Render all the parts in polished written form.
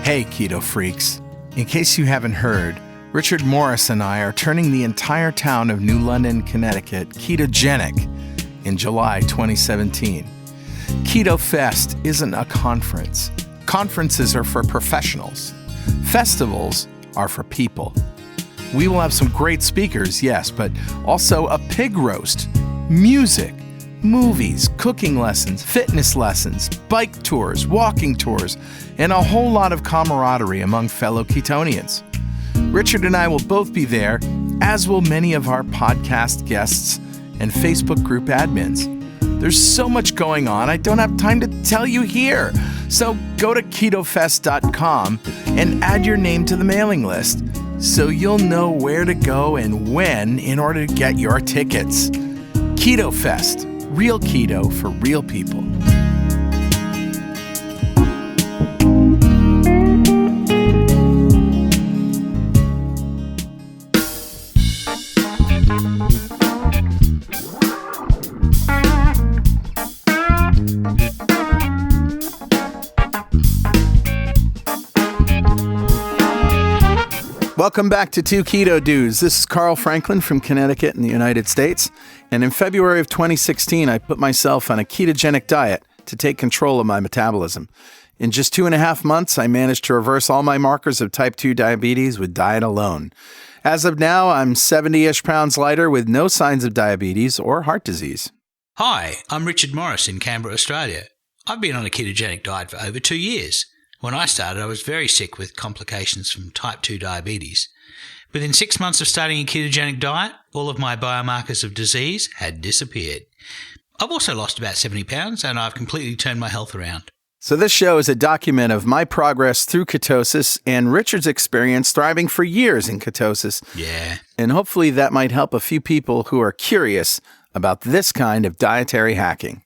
Hey, Keto Freaks. In case you haven't heard, Richard Morris and I are turning the entire town of New London, Connecticut, ketogenic in July 2017. Keto Fest isn't a conference. Conferences are for professionals. Festivals are for people. We will have some great speakers, yes, but also a pig roast, music, movies, cooking lessons, fitness lessons, bike tours, walking tours, and a whole lot of camaraderie among fellow Ketonians. Richard and I will both be there, as will many of our podcast guests and Facebook group admins. There's so much going on, I don't have time to tell you here. So go to ketofest.com and add your name to the mailing list so you'll know where to go and when in order to get your tickets. Keto Fest, real keto for real people. Welcome back to Two Keto Dudes. This is Carl Franklin from Connecticut in the United States. And in February of 2016, I put myself on a ketogenic diet to take control of my metabolism. In just 2.5 months, I managed to reverse all my markers of type 2 diabetes with diet alone. As of now, I'm 70-ish pounds lighter with no signs of diabetes or heart disease. Hi, I'm Richard Morris in Canberra, Australia. I've been on a ketogenic diet for over 2 years. When I started, I was very sick with complications from type 2 diabetes. Within 6 months of starting a ketogenic diet, all of my biomarkers of disease had disappeared. I've also lost about 70 pounds and I've completely turned my health around. So this show is a document of my progress through ketosis and Richard's experience thriving for years in ketosis. Yeah. And hopefully that might help a few people who are curious about this kind of dietary hacking.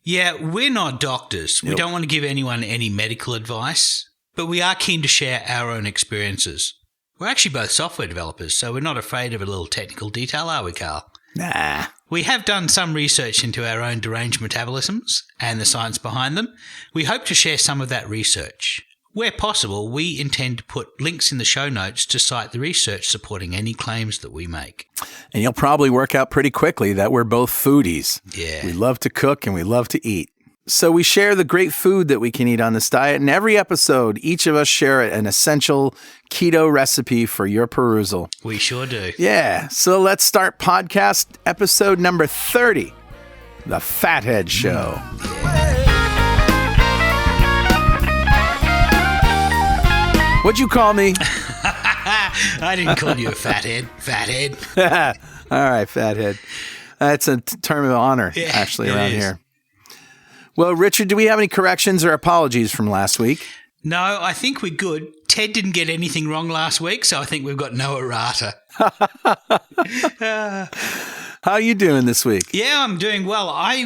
Yeah, we're not doctors. We Nope. don't want to give anyone any medical advice, but we are keen to share our own experiences. We're actually both software developers, so we're not afraid of a little technical detail, are we, Carl? Nah. We have done some research into our own deranged metabolisms and the science behind them. We hope to share some of that research. Where possible, we intend to put links in the show notes to cite the research supporting any claims that we make. And you'll probably work out pretty quickly that we're both foodies. Yeah. We love to cook and we love to eat. So we share the great food that we can eat on this diet. And every episode, each of us share an essential keto recipe for your perusal. We sure do. Yeah. So let's start podcast episode number 30, The Fathead Show. What'd you call me? I didn't call you a fathead. Fathead. All right, fathead. That's a term of honor, actually, around here. Well, Richard, do we have any corrections or apologies from last week? No, I think we're good. Ted didn't get anything wrong last week, so I think we've got no errata. How are you doing this week? Yeah, I'm doing well. I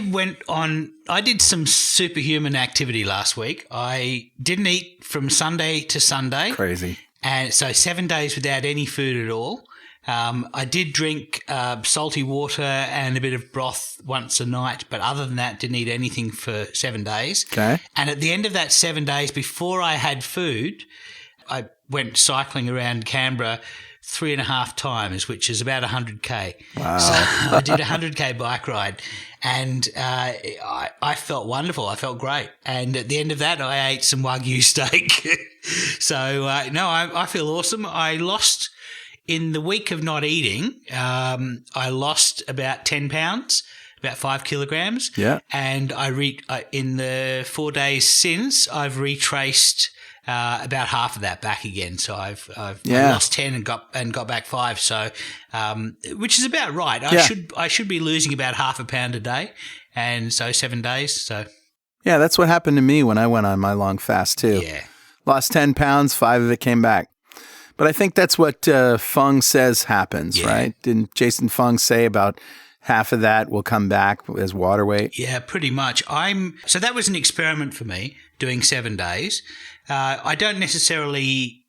did some superhuman activity last week. I didn't eat from Sunday to Sunday. Crazy. And so 7 days without any food at all. I did drink salty water and a bit of broth once a night, but other than that, didn't eat anything for 7 days. Okay. And at the end of that 7 days, before I had food, I went cycling around Canberra 3.5 times, which is about 100K. Wow. So I did a 100K bike ride and I felt wonderful. I felt great. And at the end of that, I ate some Wagyu steak. So, no, I feel awesome. I lost, in the week of not eating, I lost about 10 pounds, about 5 kilograms. Yeah. And in the 4 days since, I've retraced about half of that back again. So I've I lost 10 and got back 5. So, which is about right. I should be losing about half a pound a day. And so 7 days. So yeah, that's what happened to me when I went on my long fast too. Yeah. Lost 10 pounds, 5 of it came back. But I think that's what Fung says happens, right? Didn't Jason Fung say about half of that will come back as water weight? Yeah, pretty much. So that was an experiment for me, doing 7 days. I don't necessarily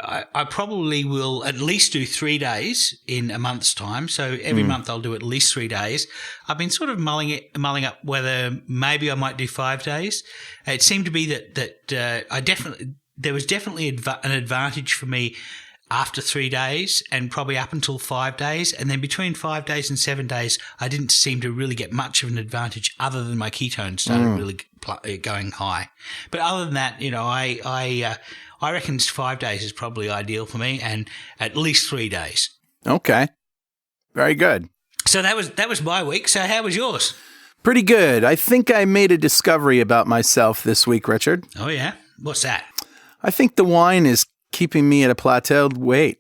I probably will at least do 3 days in a month's time. So every month I'll do at least 3 days. I've been sort of mulling up whether maybe I might do 5 days. It seemed to be that I definitely there was definitely an advantage for me after 3 days and probably up until 5 days. And then between 5 days and 7 days, I didn't seem to really get much of an advantage other than my ketones started really going high. But other than that, I reckon 5 days is probably ideal for me, and at least 3 days. Okay. Very good. So that was my week. So how was yours? Pretty good. I think I made a discovery about myself this week, Richard. Oh, yeah? What's that? I think the wine is keeping me at a plateaued weight.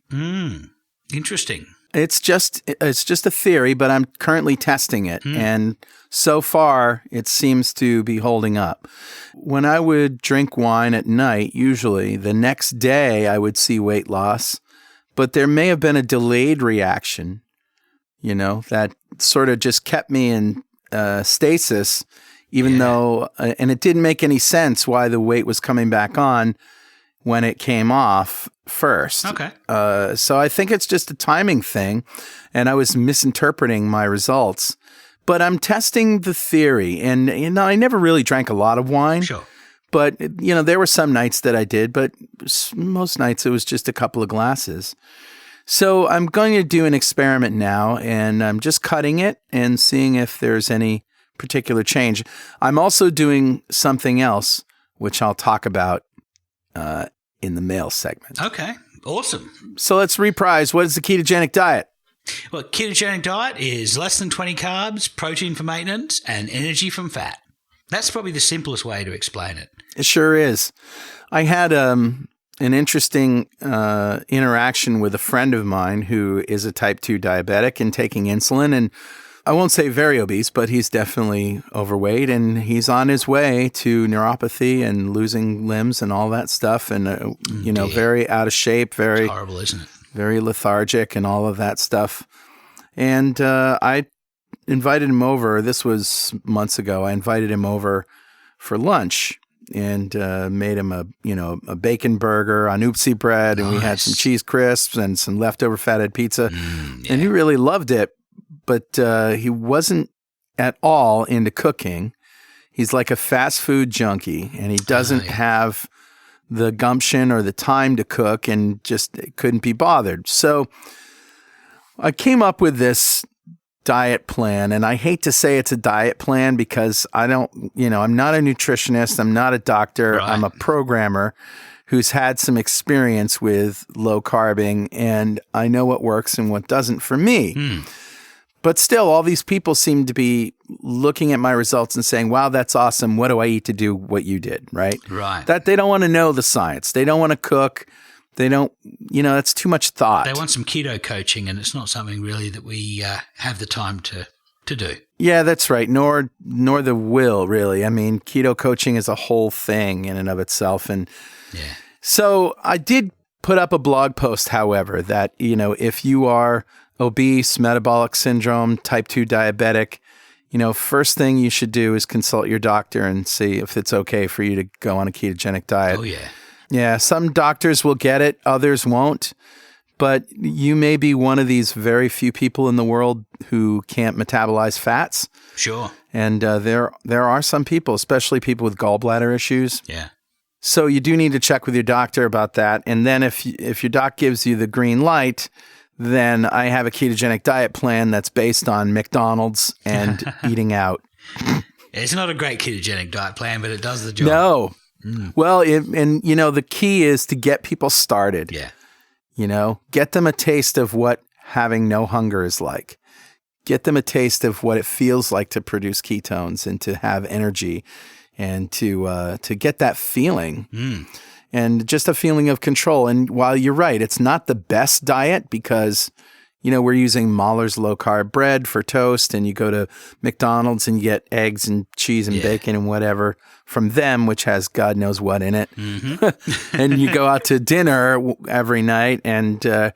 Interesting. It's just a theory, but I'm currently testing it. And so far, it seems to be holding up. When I would drink wine at night, usually the next day I would see weight loss, but there may have been a delayed reaction, that sort of just kept me in stasis, even though, and it didn't make any sense why the weight was coming back on when it came off first. Okay. So I think it's just a timing thing, and I was misinterpreting my results. But I'm testing the theory, and I never really drank a lot of wine. Sure. But there were some nights that I did, but most nights it was just a couple of glasses. So I'm going to do an experiment now, and I'm just cutting it and seeing if there's any particular change. I'm also doing something else, which I'll talk about in the mail segment. Okay, awesome. So let's reprise. What is the ketogenic diet? Well, ketogenic diet is less than 20 carbs, protein for maintenance, and energy from fat. That's probably the simplest way to explain it. It sure is. I had an interesting interaction with a friend of mine who is a type 2 diabetic and taking insulin, and I won't say very obese, but he's definitely overweight, and he's on his way to neuropathy and losing limbs and all that stuff, and very out of shape, very it's horrible, isn't it? Very lethargic and all of that stuff. And I invited him over. This was months ago. I invited him over for lunch and made him a bacon burger on oopsie bread, and we had some cheese crisps and some leftover fathead pizza, and he really loved it. But he wasn't at all into cooking. He's like a fast food junkie, and he doesn't have the gumption or the time to cook, and just couldn't be bothered. So I came up with this diet plan, and I hate to say it's a diet plan because I'm not a nutritionist. I'm not a doctor. Right. I'm a programmer who's had some experience with low carbing, and I know what works and what doesn't for me. But still, all these people seem to be looking at my results and saying, wow, that's awesome. What do I eat to do what you did, right? Right. That they don't want to know the science. They don't want to cook. They don't, that's too much thought. They want some keto coaching, and it's not something really that we have the time to do. Yeah, that's right. Nor the will, really. I mean, keto coaching is a whole thing in and of itself. And so I did put up a blog post, however, that, if you are obese, metabolic syndrome, type 2 diabetic, first thing you should do is consult your doctor and see if it's okay for you to go on a ketogenic diet. Oh, yeah. Yeah, some doctors will get it, others won't. But you may be one of these very few people in the world who can't metabolize fats. Sure. And there are some people, especially people with gallbladder issues. Yeah. So you do need to check with your doctor about that. And then if your doc gives you the green light, then I have a ketogenic diet plan that's based on McDonald's and eating out. It's not a great ketogenic diet plan, but it does the job. No. Well, the key is to get people started. Yeah. Get them a taste of what having no hunger is like. Get them a taste of what it feels like to produce ketones and to have energy and to get that feeling. And just a feeling of control. And while you're right, it's not the best diet because, we're using Mahler's low-carb bread for toast, and you go to McDonald's and you get eggs and cheese and bacon and whatever from them, which has God knows what in it. And you go out to dinner every night. And but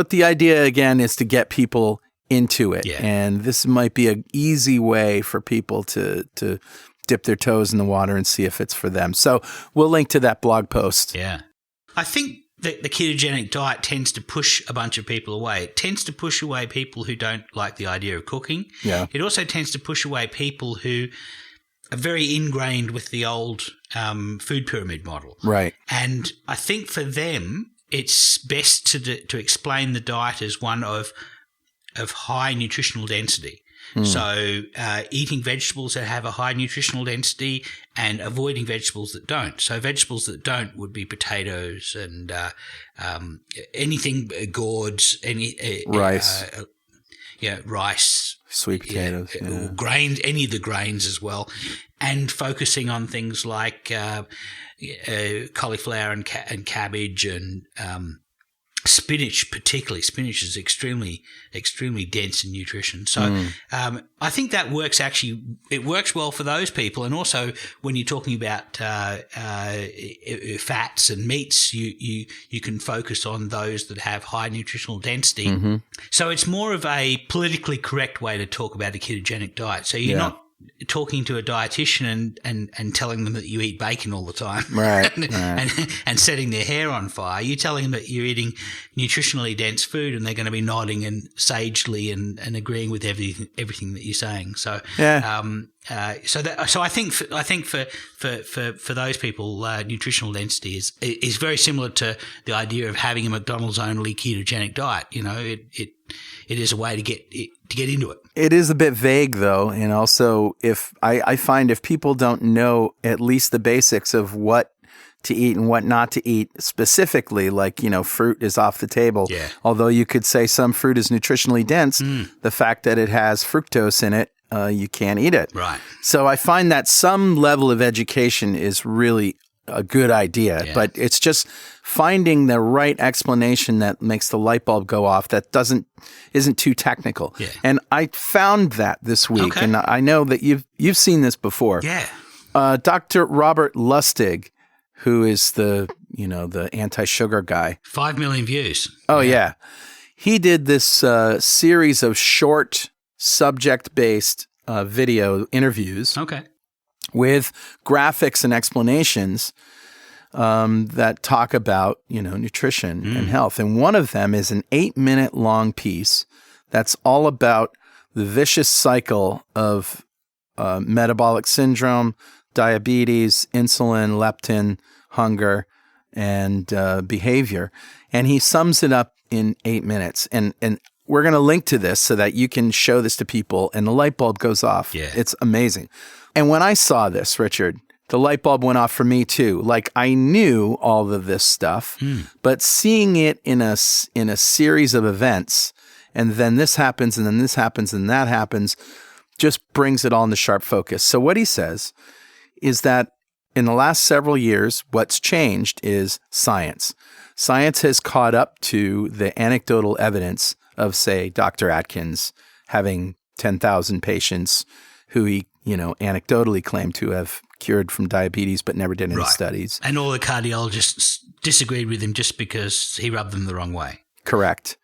the idea, again, is to get people into it. Yeah. And this might be an easy way for people to dip their toes in the water and see if it's for them. So we'll link to that blog post. Yeah. I think that the ketogenic diet tends to push a bunch of people away. It tends to push away people who don't like the idea of cooking. Yeah. It also tends to push away people who very ingrained with the old food pyramid model. Right. And I think for them, it's best to explain the diet as one of high nutritional density. So eating vegetables that have a high nutritional density and avoiding vegetables that don't. So vegetables that don't would be potatoes and anything, gourds, rice. Rice. Sweet potatoes. Or grains, any of the grains as well. And focusing on things like cauliflower and cabbage and spinach, particularly. Spinach is extremely, extremely dense in nutrition. So I think that works actually. It works well for those people. And also when you're talking about fats and meats, you can focus on those that have high nutritional density. Mm-hmm. So it's more of a politically correct way to talk about a ketogenic diet. So you're not talking to a dietitian and telling them that you eat bacon all the time, right, and setting their hair on fire. You're telling them that you're eating nutritionally dense food, and they're going to be nodding and sagely and agreeing with everything that you're saying. So, so I think for those people, nutritional density is very similar to the idea of having a McDonald's only ketogenic diet. You know, it is a way to get into it. It is a bit vague, though, and also if I find if people don't know at least the basics of what to eat and what not to eat specifically, like, you know, fruit is off the table. Yeah. Although you could say some fruit is nutritionally dense, the fact that it has fructose in it, you can't eat it. Right. So I find that some level of education is really a good idea, but it's just finding the right explanation that makes the light bulb go off that isn't too technical. Yeah. And I found that this week, and I know that you've seen this before. Yeah. Dr. Robert Lustig, who is the anti-sugar guy. 5 million views. Oh yeah. He did this series of short subject-based video interviews. Okay. With graphics and explanations that talk about, nutrition and health. And one of them is an 8-minute long piece that's all about the vicious cycle of metabolic syndrome, diabetes, insulin, leptin, hunger, and behavior. And he sums it up in 8 minutes. And we're going to link to this so that you can show this to people and the light bulb goes off. Yeah. It's amazing. And when I saw this, Richard, the light bulb went off for me too. Like I knew all of this stuff, but seeing it in a series of events, and then this happens, and then this happens, and that happens, just brings it all into sharp focus. So what he says is that in the last several years, what's changed is science. Science has caught up to the anecdotal evidence of, say, Dr. Atkins having 10,000 patients who he anecdotally claimed to have cured from diabetes, but never did any studies. And all the cardiologists disagreed with him just because he rubbed them the wrong way. Correct.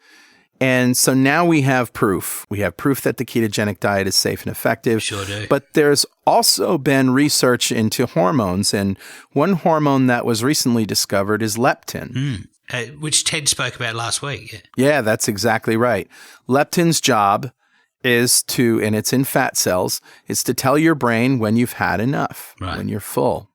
And so now we have proof. We have proof that the ketogenic diet is safe and effective. Sure do. But there's also been research into hormones, and one hormone that was recently discovered is leptin. Which Ted spoke about last week. Yeah, that's exactly right. Leptin's job is to, and it's in fat cells, is to tell your brain when you've had enough, when you're full.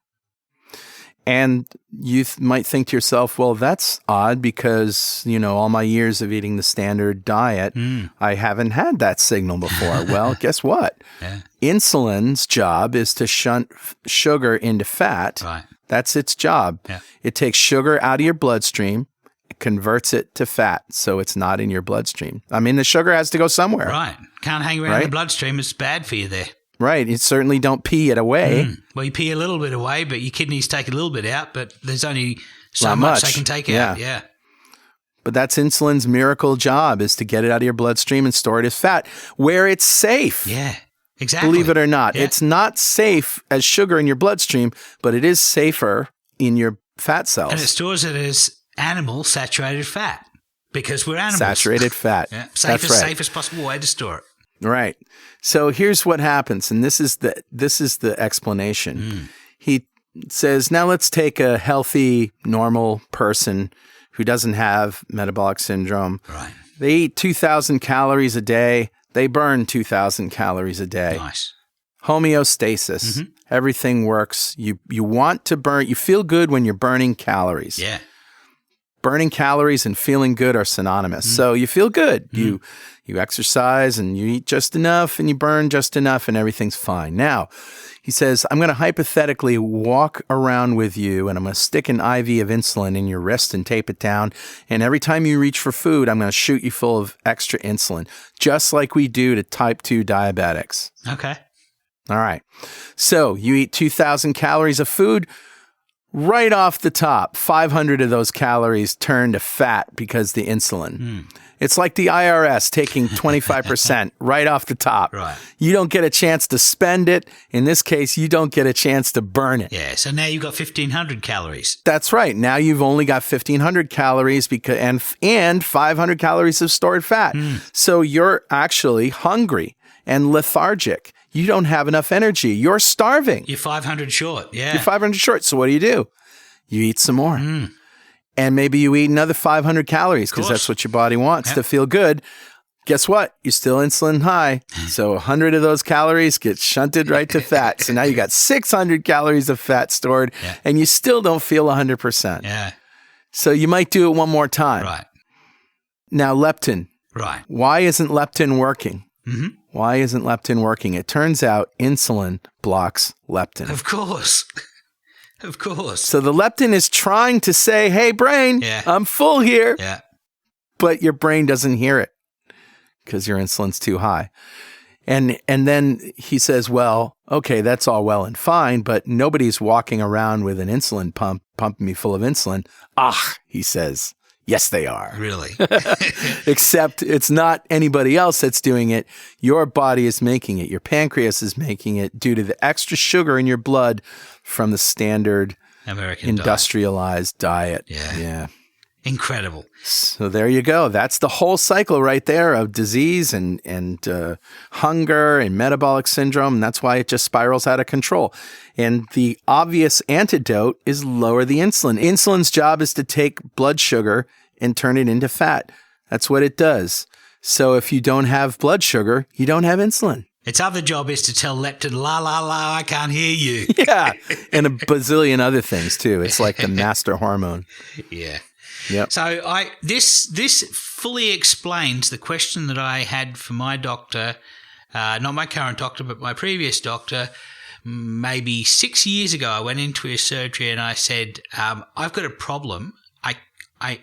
And you might think to yourself, well, that's odd because, all my years of eating the standard diet, I haven't had that signal before. Well, guess what? Yeah. Insulin's job is to shunt sugar into fat. Right. That's its job. Yeah. It takes sugar out of your bloodstream, converts it to fat, so it's not in your bloodstream. I mean, the sugar has to go somewhere. Right. Can't hang around in the bloodstream. It's bad for you there. Right. You certainly don't pee it away. Well, you pee a little bit away, but your kidneys take a little bit out, but there's only so much they can take out. Yeah. But that's insulin's miracle job, is to get it out of your bloodstream and store it as fat, where it's safe. Yeah. Exactly. Believe it or not. Yeah. It's not safe as sugar in your bloodstream, but it is safer in your fat cells. And it stores it as animal saturated fat because we're animals. Saturated fat. Yeah. Safest possible way to store it. Right. So here's what happens, and this is the explanation. He says, now let's take a healthy, normal person who doesn't have metabolic syndrome. Right. They eat 2,000 calories a day. They burn 2,000 calories a day. Nice. Homeostasis. Mm-hmm. Everything works. You want to burn. You feel good when you're burning calories. Yeah. Burning calories and feeling good are synonymous. So you feel good. You exercise and you eat just enough and you burn just enough and everything's fine. Now, he says, I'm going to hypothetically walk around with you and I'm going to stick an IV of insulin in your wrist and tape it down. And every time you reach for food, I'm going to shoot you full of extra insulin, just like we do to type 2 diabetics. Okay. All right. So you eat 2,000 calories of food. Right off the top, 500 of those calories turn to fat because the insulin. It's like the IRS taking 25% right off the top. Right. You don't get a chance to spend it. In this case, you don't get a chance to burn it. Yeah. So now you've got 1,500 calories. That's right. Now you've only got 1,500 calories and 500 calories of stored fat. So you're actually hungry and lethargic. You don't have enough energy. You're starving. You're 500 short. Yeah. You're 500 short. So what do? You eat some more. And maybe you eat another 500 calories because that's what your body wants to feel good. Guess what? You're still insulin high. So 100 of those calories get shunted right to fat. So now you got 600 calories of fat stored and you still don't feel 100%. Yeah. So you might do it one more time. Right. Now, leptin. Right. Why isn't leptin working? Mm-hmm. Why isn't leptin working? It turns out insulin blocks leptin. Of course. Of course. So the leptin is trying to say, hey, brain, I'm full here. Yeah. But your brain doesn't hear it because your insulin's too high. And then he says, well, okay, that's all well and fine, but nobody's walking around with an insulin pump, pumping me full of insulin. He says, yes, they are. Really? Except it's not anybody else that's doing it. Your body is making it. Your pancreas is making it due to the extra sugar in your blood from the standard American industrialized diet. Yeah. Incredible. So there you go. That's the whole cycle right there of disease and hunger and metabolic syndrome. And that's why it just spirals out of control. And the obvious antidote is lower the insulin. Insulin's job is to take blood sugar and turn it into fat. That's what it does. So if you don't have blood sugar, you don't have insulin. Its other job is to tell leptin, la, la, la, I can't hear you. Yeah. And a bazillion other things too. It's like the master hormone. Yeah. Yep. So this fully explains the question that I had for my doctor, not my current doctor, but my previous doctor. Maybe 6 years ago, I went into his surgery and I said, I've got a problem. I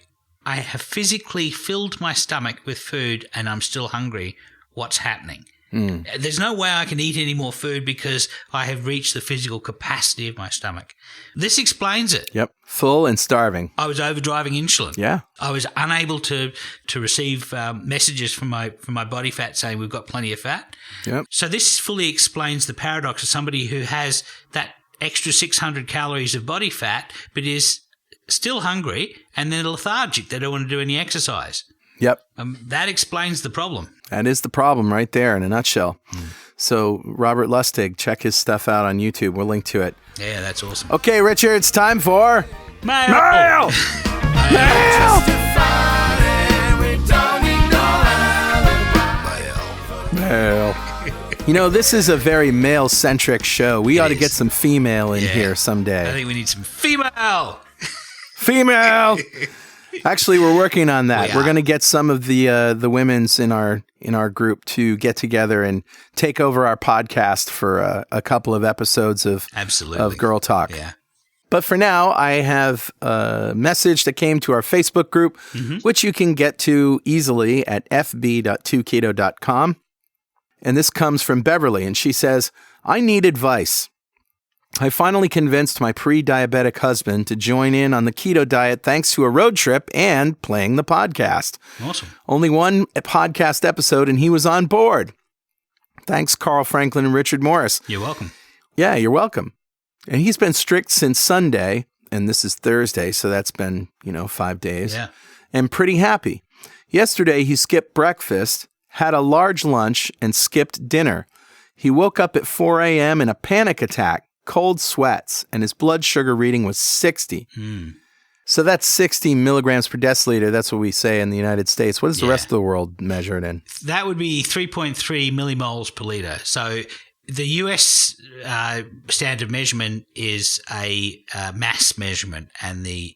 have physically filled my stomach with food and I'm still hungry. What's happening? There's no way I can eat any more food because I have reached the physical capacity of my stomach. This explains it. Yep. Full and starving. I was overdriving insulin. Yeah. I was unable to receive messages from my body fat saying we've got plenty of fat. Yep. So this fully explains the paradox of somebody who has that extra 600 calories of body fat but is still hungry and they're lethargic. They don't want to do any exercise. Yep. That explains the problem. That is the problem right there in a nutshell. So Robert Lustig, check his stuff out on YouTube. We'll link to it. Yeah, that's awesome. Okay, Richard, it's time for... Mail! Mail! Mail! Mail. You know, this is a very male-centric show. We ought to get some female in here someday. I think we need some female. Female! Actually, we're working on that. We're going to get some of the women's in our group to get together and take over our podcast for a couple of episodes of Girl Talk. Yeah. But for now, I have a message that came to our Facebook group, which you can get to easily at fb.2keto.com. And this comes from Beverly, and she says, I need advice. I finally convinced my pre-diabetic husband to join in on the keto diet thanks to a road trip and playing the podcast. Awesome. Only one podcast episode and he was on board. Thanks, Carl Franklin and Richard Morris. You're welcome. Yeah, you're welcome. And he's been strict since Sunday, and this is Thursday, so that's been, 5 days. Yeah. And pretty happy. Yesterday, he skipped breakfast, had a large lunch, and skipped dinner. He woke up at 4 a.m. in a panic attack. Cold sweats, and his blood sugar reading was 60. So that's 60 milligrams per deciliter. That's what we say in the United States. What does the rest of the world measure it in? That would be 3.3 millimoles per liter. So The US standard measurement is a mass measurement, and the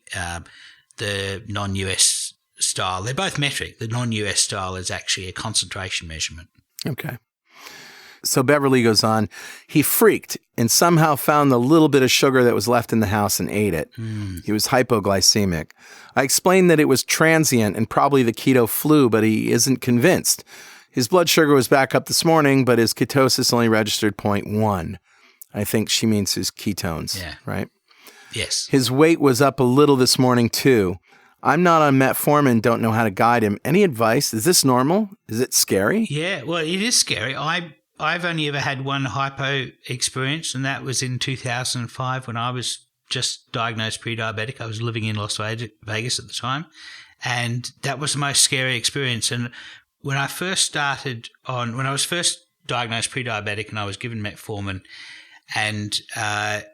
non-US style, they're both metric. The non-US style is actually a concentration measurement. Okay. So Beverly goes on, he freaked and somehow found the little bit of sugar that was left in the house and ate it. He was hypoglycemic. I explained that it was transient and probably the keto flu, but he isn't convinced. His blood sugar was back up this morning, but his ketosis only registered 0.1. I think she means his ketones, right? Yes. His weight was up a little this morning too. I'm not on metformin, don't know how to guide him. Any advice? Is this normal? Is it scary? Yeah, well, it is scary. I've only ever had one hypo experience, and that was in 2005 when I was just diagnosed pre-diabetic. I was living in Las Vegas at the time, and that was the most scary experience. And when I was first diagnosed pre-diabetic and I was given metformin, and I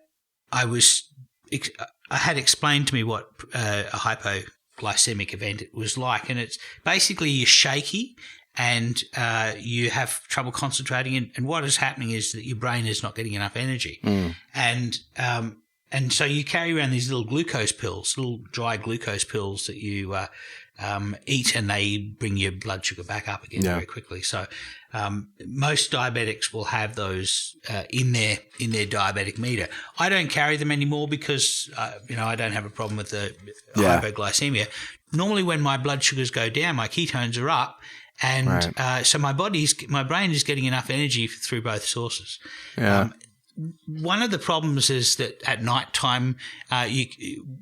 had explained to me what a hypoglycemic event it was like, and it's basically you're shaky and you have trouble concentrating, and what is happening is that your brain is not getting enough energy, and so you carry around these little glucose pills, little dry glucose pills that you eat, and they bring your blood sugar back up again very quickly. So most diabetics will have those in their diabetic meter. I don't carry them anymore because I don't have a problem with the hypoglycemia. Normally, when my blood sugars go down, my ketones are up. And so my brain is getting enough energy through both sources. Yeah. One of the problems is that at night time,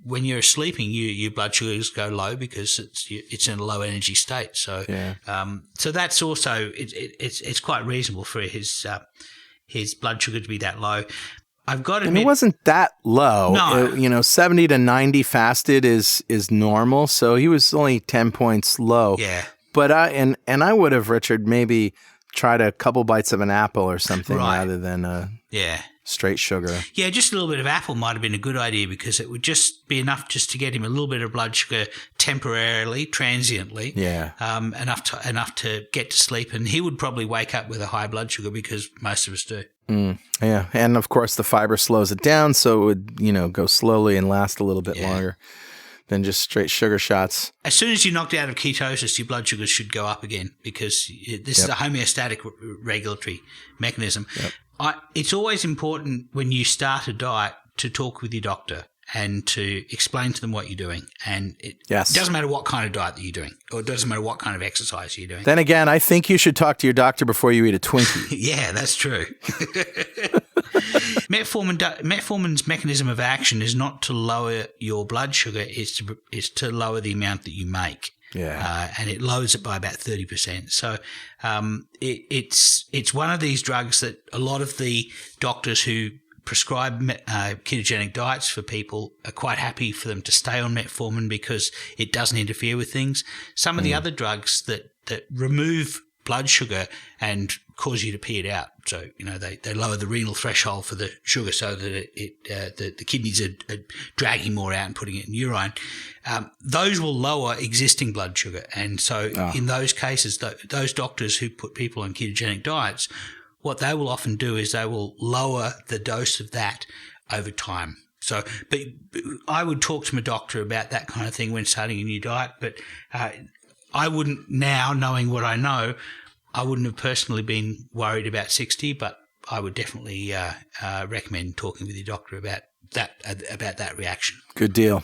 when you're sleeping, your blood sugars go low because it's in a low energy state. So, so that's also it's quite reasonable for his blood sugar to be that low. I've got to admit, and it wasn't that low. No. 70 to 90 fasted is normal. So he was only 10 points low. Yeah. But I would have, Richard, maybe tried a couple bites of an apple or something rather than straight sugar. Yeah, just a little bit of apple might have been a good idea because it would just be enough just to get him a little bit of blood sugar temporarily, transiently. Yeah. Enough to get to sleep, and he would probably wake up with a high blood sugar because most of us do. Yeah, and of course the fiber slows it down, so it would go slowly and last a little bit longer than just straight sugar shots. As soon as you're knocked out of ketosis, your blood sugars should go up again because this is a homeostatic regulatory mechanism. Yep. It's always important when you start a diet to talk with your doctor and to explain to them what you're doing. And it doesn't matter what kind of diet that you're doing, or it doesn't matter what kind of exercise you're doing. Then again, I think you should talk to your doctor before you eat a Twinkie. Yeah, that's true. Metformin's mechanism of action is not to lower your blood sugar; it's to lower the amount that you make. Yeah, and it lowers it by about 30%. So it's one of these drugs that a lot of the doctors who prescribe ketogenic diets for people are quite happy for them to stay on metformin because it doesn't interfere with things. Some of the other drugs that remove blood sugar and cause you to pee it out. So, they lower the renal threshold for the sugar so that the kidneys are dragging more out and putting it in urine. Those will lower existing blood sugar. And so in those cases, those doctors who put people on ketogenic diets, what they will often do is they will lower the dose of that over time. So, but I would talk to my doctor about that kind of thing when starting a new diet, but I wouldn't now, knowing what I know, I wouldn't have personally been worried about 60, but I would definitely recommend talking with your doctor about that reaction. Good deal.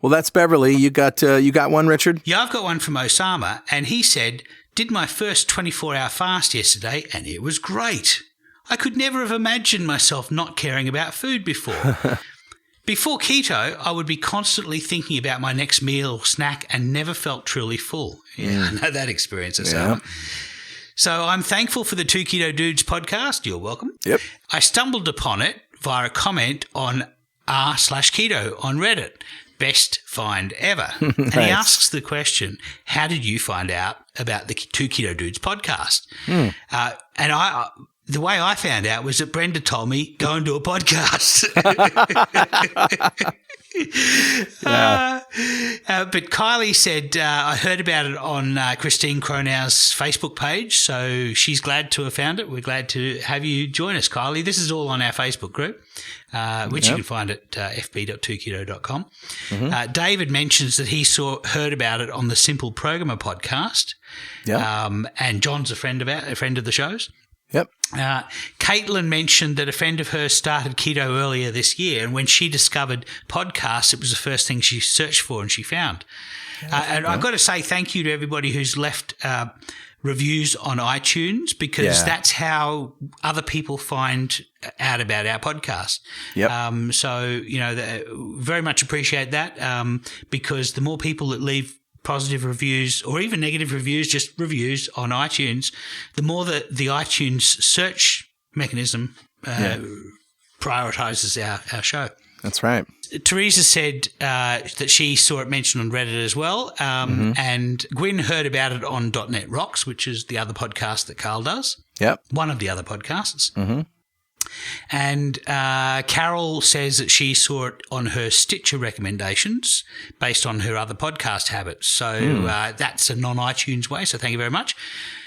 Well, that's Beverly. You got one, Richard? Yeah, I've got one from Osama, and he said, did my first 24-hour fast yesterday, and it was great. I could never have imagined myself not caring about food before. Before keto, I would be constantly thinking about my next meal or snack and never felt truly full. Yeah, I know that experience, Osama. Yeah. So I'm thankful for the Two Keto Dudes podcast. You're welcome. Yep. I stumbled upon it via a comment on r/keto on Reddit. Best find ever. And he asks the question, how did you find out about the Two Keto Dudes podcast? And the way I found out was that Brenda told me, go and do a podcast. But Kylie said, I heard about it on Christine Cronau's Facebook page, so she's glad to have found it. We're glad to have you join us, Kylie. This is all on our Facebook group, which you can find at fb.2keto.com. Mm-hmm. David mentions that he heard about it on the Simple Programmer podcast, and John's a friend of the show's. Yep. Caitlin mentioned that a friend of hers started keto earlier this year, and when she discovered podcasts, it was the first thing she searched for and she found. And I've got to say thank you to everybody who's left reviews on iTunes, because that's how other people find out about our podcast. Yep. So, very much appreciate that, because the more people that leave positive reviews or even negative reviews, just reviews on iTunes, the more that the iTunes search mechanism prioritizes our show. That's right. Teresa said that she saw it mentioned on Reddit as well, and Gwyn heard about it on .NET Rocks, which is the other podcast that Carl does. Yep. One of the other podcasts. Mm-hmm. And Carol says that she saw it on her Stitcher recommendations based on her other podcast habits. So that's a non-iTunes way, so thank you very much.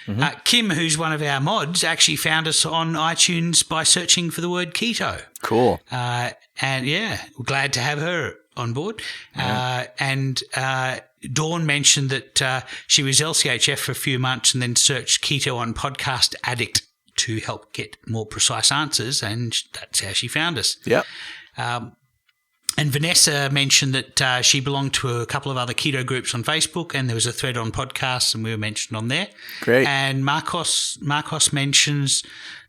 Mm-hmm. Kim, who's one of our mods, actually found us on iTunes by searching for the word keto. Cool. And, we're glad to have her on board. And Dawn mentioned that she was LCHF for a few months and then searched keto on Podcast Addict to help get more precise answers, and that's how she found us. Yep. And Vanessa mentioned that she belonged to a couple of other keto groups on Facebook, and there was a thread on podcasts, and we were mentioned on there. Great. And Marcos mentions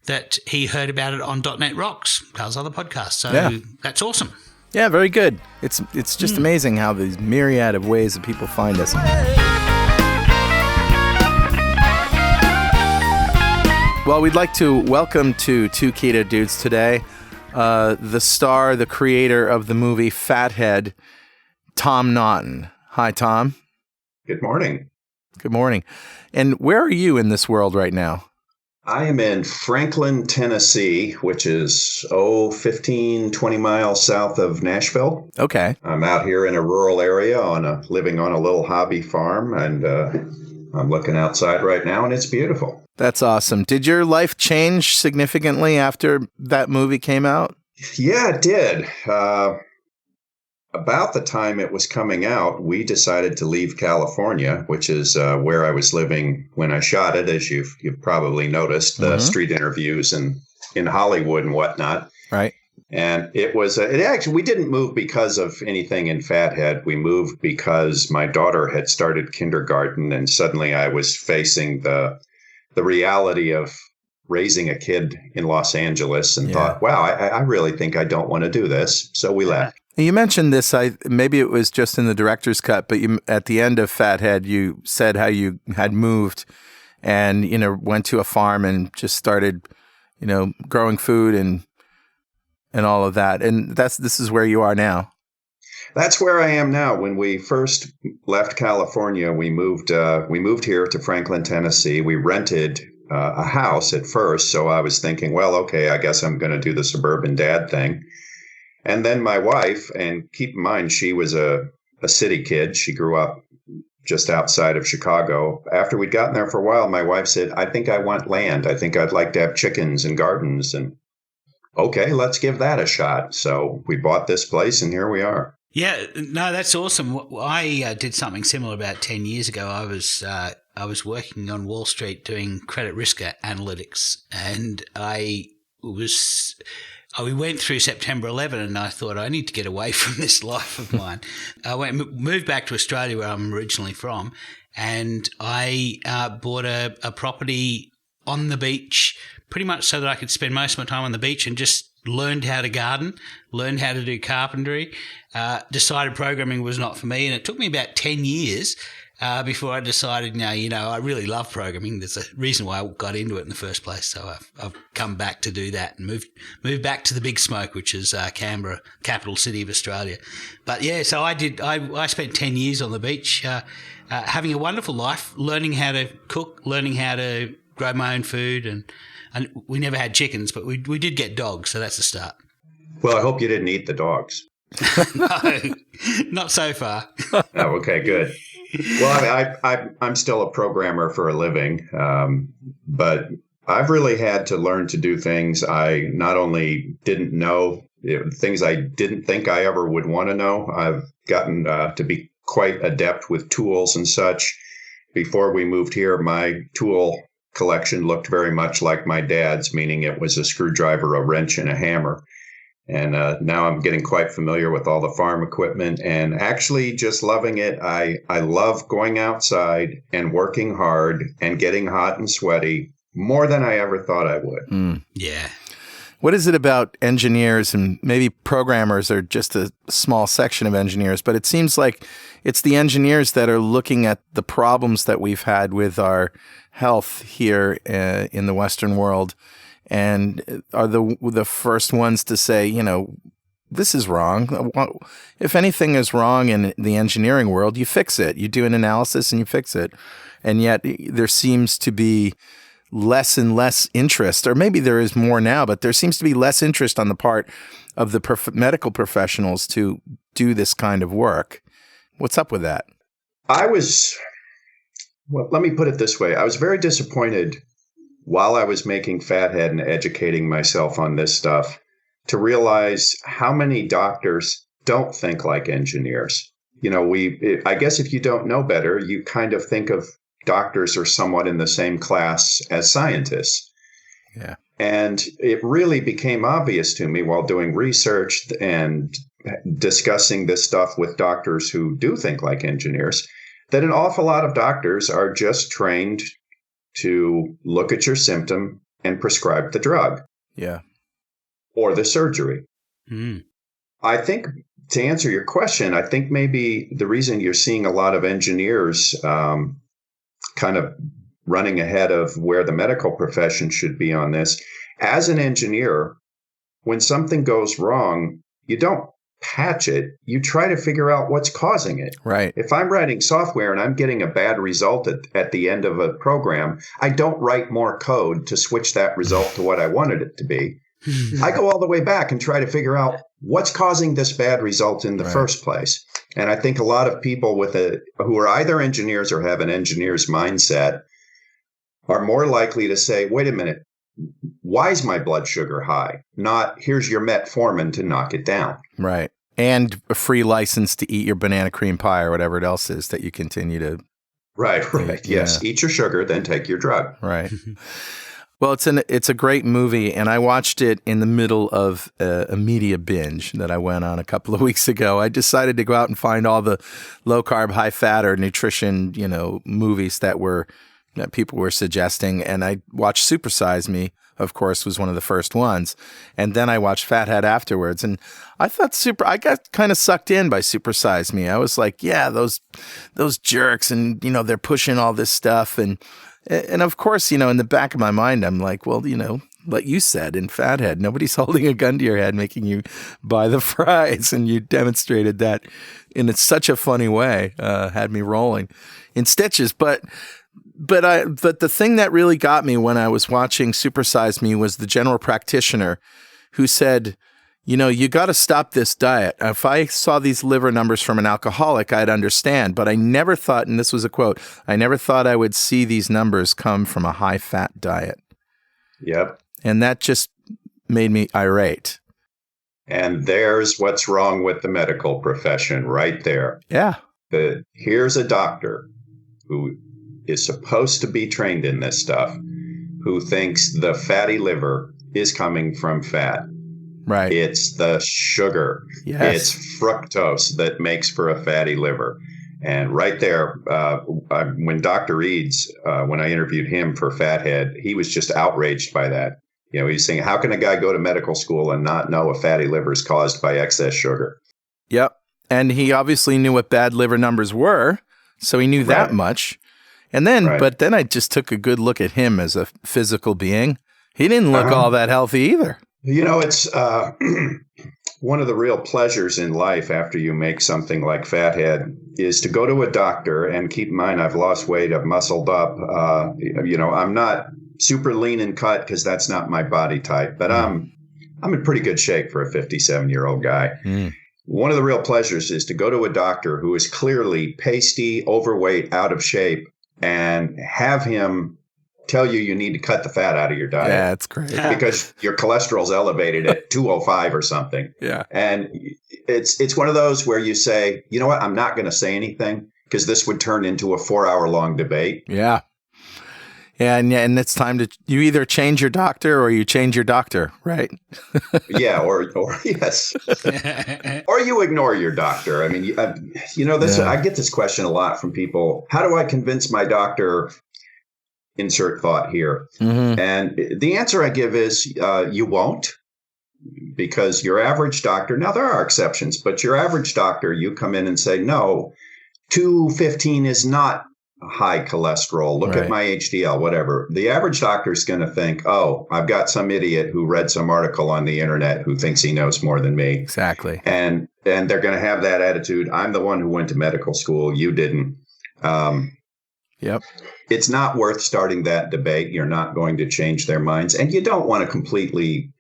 that he heard about it on .NET Rocks, Carl's other podcast. So that's awesome. Yeah, very good. It's just amazing how these myriad of ways that people find us. Well, we'd like to welcome to Two Keto Dudes today the star, the creator of the movie Fathead, Tom Naughton. Hi, Tom. Good morning. Good morning. And where are you in this world right now? I am in Franklin, Tennessee, which is, 15, 20 miles south of Nashville. Okay. I'm out here in a rural area living on a little hobby farm, and I'm looking outside right now, and it's beautiful. That's awesome. Did your life change significantly after that movie came out? Yeah, it did. About the time it was coming out, we decided to leave California, which is where I was living when I shot it, as you've probably noticed, the street interviews in Hollywood and whatnot. Right. And it was, we didn't move because of anything in Fathead. We moved because my daughter had started kindergarten, and suddenly I was facing the reality of raising a kid in Los Angeles, and thought, wow, I really think I don't want to do this. So we left. You mentioned this, maybe it was just in the director's cut, but at the end of Fathead, you said how you had moved and, went to a farm and just started, growing food and all of that. And this is where you are now. That's where I am now. When we first left California, we moved here to Franklin, Tennessee. We rented a house at first. So I was thinking, well, okay, I guess I'm going to do the suburban dad thing. And then my wife, and keep in mind, she was a city kid. She grew up just outside of Chicago. After we'd gotten there for a while, my wife said, I think I want land. I think I'd like to have chickens and gardens. And okay, let's give that a shot. So we bought this place, and here we are. Yeah, no, that's awesome. I did something similar about 10 years ago. I was working on Wall Street doing credit risk analytics, and we went through September 11, and I thought, I need to get away from this life of mine. I moved back to Australia, where I'm originally from, and I bought a property on the beach, pretty much so that I could spend most of my time on the beach, and just learned how to garden, learned how to do carpentry, decided programming was not for me, and it took me about 10 years before I decided, I really love programming. There's a reason why I got into it in the first place. So I've come back to do that and moved back to the big smoke, which is Canberra, capital city of Australia. But yeah, so I spent 10 years on the beach, having a wonderful life, learning how to cook, learning how to grow my own food. And we never had chickens, but we did get dogs. So that's a start. Well, I hope you didn't eat the dogs. No, not so far. Oh, okay, good. Well, I'm still a programmer for a living, but I've really had to learn to do things I not only didn't know, things I didn't think I ever would want to know. I've gotten to be quite adept with tools and such. Before we moved here, my tool collection looked very much like my dad's, meaning it was a screwdriver, a wrench, and a hammer. And now I'm getting quite familiar with all the farm equipment and actually just loving it. I love going outside and working hard and getting hot and sweaty more than I ever thought I would. Yeah. What is it about engineers, and maybe programmers are just a small section of engineers, but it seems like it's the engineers that are looking at the problems that we've had with our health here in the Western world, and are the first ones to say, this is wrong. If anything is wrong in the engineering world, you fix it. You do an analysis and you fix it. And yet there seems to be less and less interest, or maybe there is more now, but there seems to be less interest on the part of the medical professionals to do this kind of work. What's up with that? Let me put it this way. I was very disappointed while I was making Fathead and educating myself on this stuff to realize how many doctors don't think like engineers. I guess if you don't know better, you kind of think of doctors are somewhat in the same class as scientists. Yeah. And it really became obvious to me while doing research and discussing this stuff with doctors who do think like engineers that an awful lot of doctors are just trained to look at your symptom and prescribe the drug. Yeah. Or the surgery. Mm. I think, to answer your question, I think maybe the reason you're seeing a lot of engineers kind of running ahead of where the medical profession should be on this, as an engineer, when something goes wrong, you don't patch it. You try to figure out what's causing it. Right. If I'm writing software and I'm getting a bad result at the end of a program, I don't write more code to switch that result to what I wanted it to be. I go all the way back and try to figure out what's causing this bad result in the first place. And I think a lot of people who are either engineers or have an engineer's mindset are more likely to say, wait a minute, why is my blood sugar high? Not, here's your metformin to knock it down. Right. And a free license to eat your banana cream pie or whatever it else is that you continue to. Right. Yes. Yeah. Eat your sugar, then take your drug. Right. Well, it's a great movie, and I watched it in the middle of a media binge that I went on a couple of weeks ago. I decided to go out and find all the low-carb, high-fat, or nutrition, movies that people were suggesting, and I watched Supersize Me, of course, was one of the first ones, and then I watched Fathead afterwards, and I thought I got kind of sucked in by Supersize Me. I was like, yeah, those jerks, and they're pushing all this stuff, and of course, in the back of my mind, I'm like, well, like you said in Fathead, nobody's holding a gun to your head making you buy the fries. And you demonstrated that in such a funny way, had me rolling in stitches. But the thing that really got me when I was watching Supersize Me was the general practitioner who said, you got to stop this diet. If I saw these liver numbers from an alcoholic, I'd understand. But I never thought, and this was a quote, I never thought I would see these numbers come from a high-fat diet. Yep. And that just made me irate. And there's what's wrong with the medical profession right there. Yeah. Here's a doctor who is supposed to be trained in this stuff, who thinks the fatty liver is coming from fat. Right. It's the sugar. Yes. It's fructose that makes for a fatty liver. And right there, when Dr. Eads, when I interviewed him for Fathead, he was just outraged by that. He's saying, how can a guy go to medical school and not know a fatty liver is caused by excess sugar? Yep. And he obviously knew what bad liver numbers were, so he knew that much. And then, but then I just took a good look at him as a physical being. He didn't look all that healthy either. It's one of the real pleasures in life after you make something like Fathead is to go to a doctor and keep in mind, I've lost weight, I've muscled up. I'm not super lean and cut because that's not my body type, but I'm in pretty good shape for a 57-year-old guy. one of the real pleasures is to go to a doctor who is clearly pasty, overweight, out of shape, and have him tell you need to cut the fat out of your diet. Yeah, it's great. Because your cholesterol's elevated at 205 or something. Yeah. And it's one of those where you say, you know what, I'm not going to say anything because this would turn into a 4-hour-long debate. Yeah. Yeah, and it's time to, you either change your doctor or you change your doctor, right? Yeah, or yes. Or you ignore your doctor. I mean, I get this question a lot from people. How do I convince my doctor, insert thought here? Mm-hmm. And the answer I give is you won't, because your average doctor, now there are exceptions, but your average doctor, you come in and say, no, 215 is not high cholesterol. Look at my HDL, whatever. The average doctor is going to think, oh, I've got some idiot who read some article on the internet who thinks he knows more than me. Exactly. And they're going to have that attitude. I'm the one who went to medical school. You didn't. Yep. It's not worth starting that debate. You're not going to change their minds. And you don't want to completely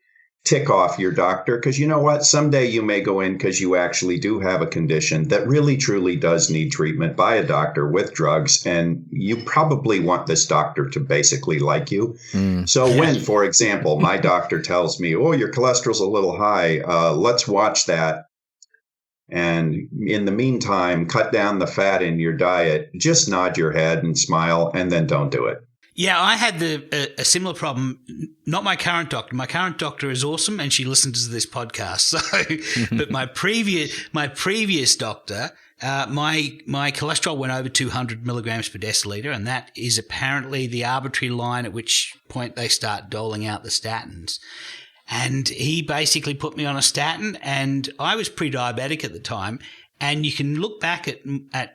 tick off your doctor, because you know what? Someday you may go in because you actually do have a condition that really, truly does need treatment by a doctor with drugs. And you probably want this doctor to basically like you. So when, for example, my doctor tells me, oh, your cholesterol's a little high, let's watch that. And in the meantime, cut down the fat in your diet, just nod your head and smile, and then don't do it. Yeah, I had a similar problem. Not my current doctor. My current doctor is awesome, and she listens to this podcast. So, but my previous doctor, my cholesterol went over 200 milligrams per deciliter, and that is apparently the arbitrary line at which point they start doling out the statins. And he basically put me on a statin, and I was pre-diabetic at the time. And you can look back at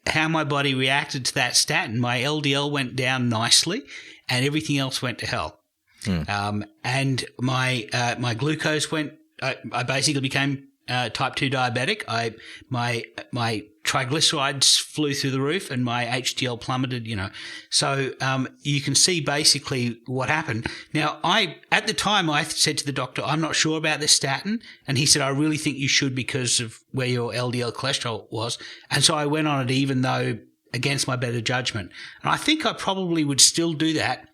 how my body reacted to that statin. My LDL went down nicely, and everything else went to hell. And my glucose went. I basically became type 2 diabetic. My triglycerides flew through the roof, and my HDL plummeted. So you can see basically what happened. Now, at the time I said to the doctor, I'm not sure about this statin, and he said, I really think you should because of where your LDL cholesterol was. And so I went on it, even though against my better judgment. And I think I probably would still do that.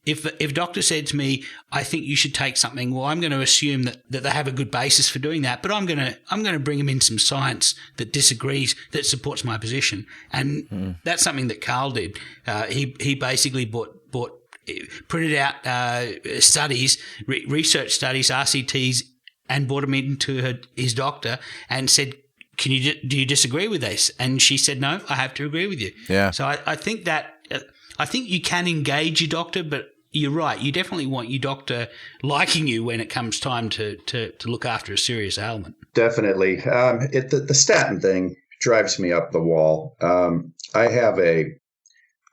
If a doctor said to me, I think you should take something, well, I'm going to assume that they have a good basis for doing that, but I'm going to bring them in some science that disagrees, that supports my position. And that's something that Carl did. He basically printed out studies, research studies, RCTs, and brought them into his doctor and said, do you disagree with this? And she said, no, I have to agree with you. Yeah. So I think you can engage your doctor, but you're right. You definitely want your doctor liking you when it comes time to look after a serious ailment. Definitely. The statin thing drives me up the wall. I have a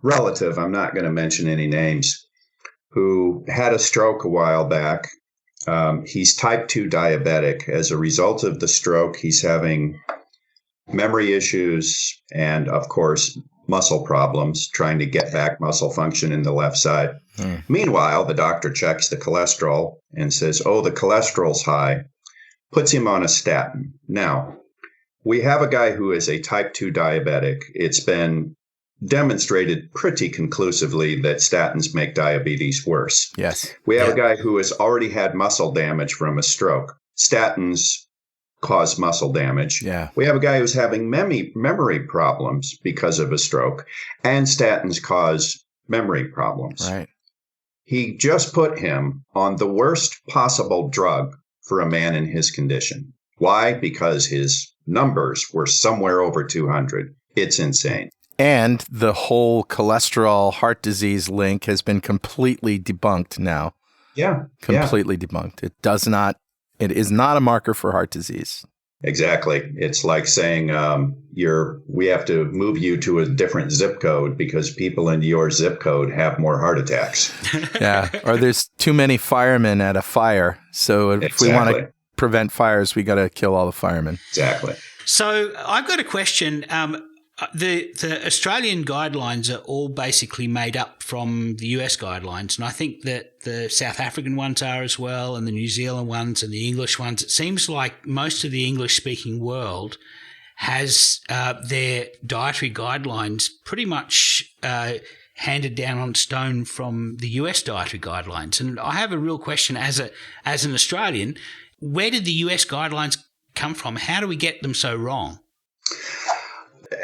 relative, I'm not going to mention any names, who had a stroke a while back. He's type 2 diabetic. As a result of the stroke, he's having memory issues and, of course, muscle problems, trying to get back muscle function in the left side. Meanwhile, the doctor checks the cholesterol and says, oh, the cholesterol's high, puts him on a statin. Now, we have a guy who is a type 2 diabetic. It's been demonstrated pretty conclusively that statins make diabetes worse. Yes. We have a guy who has already had muscle damage from a stroke. Statins cause muscle damage. Yeah. We have a guy who's having memory problems because of a stroke, and statins cause memory problems. Right. He just put him on the worst possible drug for a man in his condition. Why? Because his numbers were somewhere over 200. It's insane. And the whole cholesterol heart disease link has been completely debunked now. Yeah. Completely debunked. It is not a marker for heart disease. Exactly. It's like saying we have to move you to a different zip code because people in your zip code have more heart attacks. Yeah. Or there's too many firemen at a fire. So if we want to prevent fires, we got to kill all the firemen. Exactly. So I've got a question. The Australian guidelines are all basically made up from the US guidelines, and I think that the South African ones are as well, and the New Zealand ones and the English ones. It seems like most of the English-speaking world has their dietary guidelines pretty much handed down on stone from the US dietary guidelines. And I have a real question as an Australian: where did the US guidelines come from? How do we get them so wrong?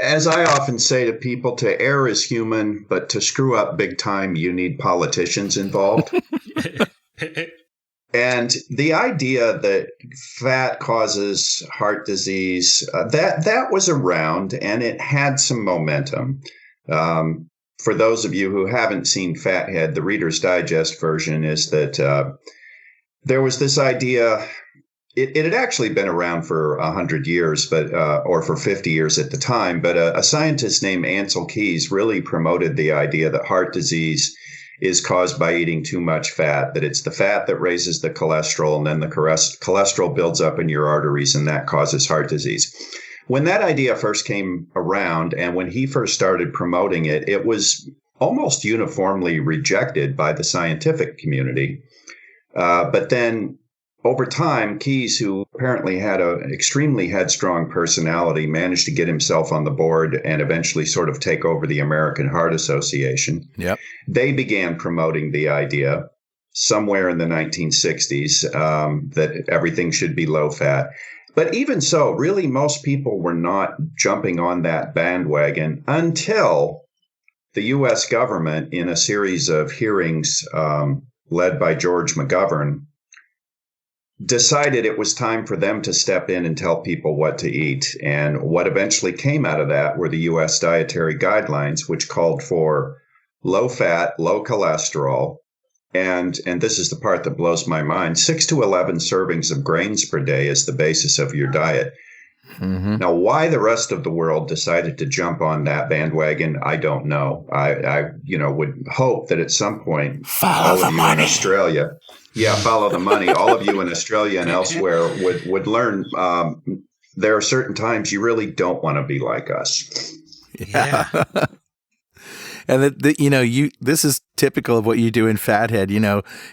As I often say to people, to err is human, but to screw up big time, you need politicians involved. And the idea that fat causes heart disease, that was around, and it had some momentum. For those of you who haven't seen Fathead, the Reader's Digest version is that there was this idea. It had actually been around for 100 years, but or for 50 years at the time. But a scientist named Ansel Keys really promoted the idea that heart disease is caused by eating too much fat, that it's the fat that raises the cholesterol, and then the cholesterol builds up in your arteries, and that causes heart disease. When that idea first came around, and when he first started promoting it, it was almost uniformly rejected by the scientific community. But then over time, Keys, who apparently had an extremely headstrong personality, managed to get himself on the board and eventually sort of take over the American Heart Association. Yep. They began promoting the idea somewhere in the 1960s that everything should be low fat. But even so, really, most people were not jumping on that bandwagon until the U.S. government, in a series of hearings led by George McGovern, decided it was time for them to step in and tell people what to eat. And what eventually came out of that were the U.S. dietary guidelines, which called for low fat, low cholesterol, and this is the part that blows my mind, 6 to 11 servings of grains per day is the basis of your diet. Mm-hmm. Now, why the rest of the world decided to jump on that bandwagon, I don't know. I would hope that at some point, follow the money in Australia. Yeah, follow the money. All of you in Australia and elsewhere would learn there are certain times you really don't want to be like us. Yeah. And this is typical of what you do in Fathead.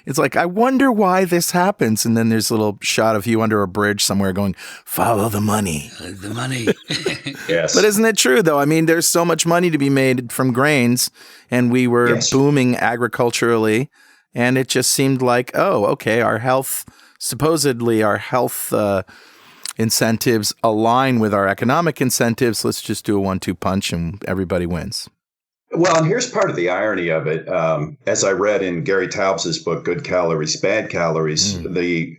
It's like, I wonder why this happens. And then there's a little shot of you under a bridge somewhere going, follow the money. The money. Yes. But isn't it true, though? I mean, there's so much money to be made from grains, and we were booming agriculturally. And it just seemed like, oh, okay, supposedly our health incentives align with our economic incentives. Let's just do a 1-2 punch and everybody wins. Well, and here's part of the irony of it. As I read in Gary Taubes's book, Good Calories, Bad Calories, the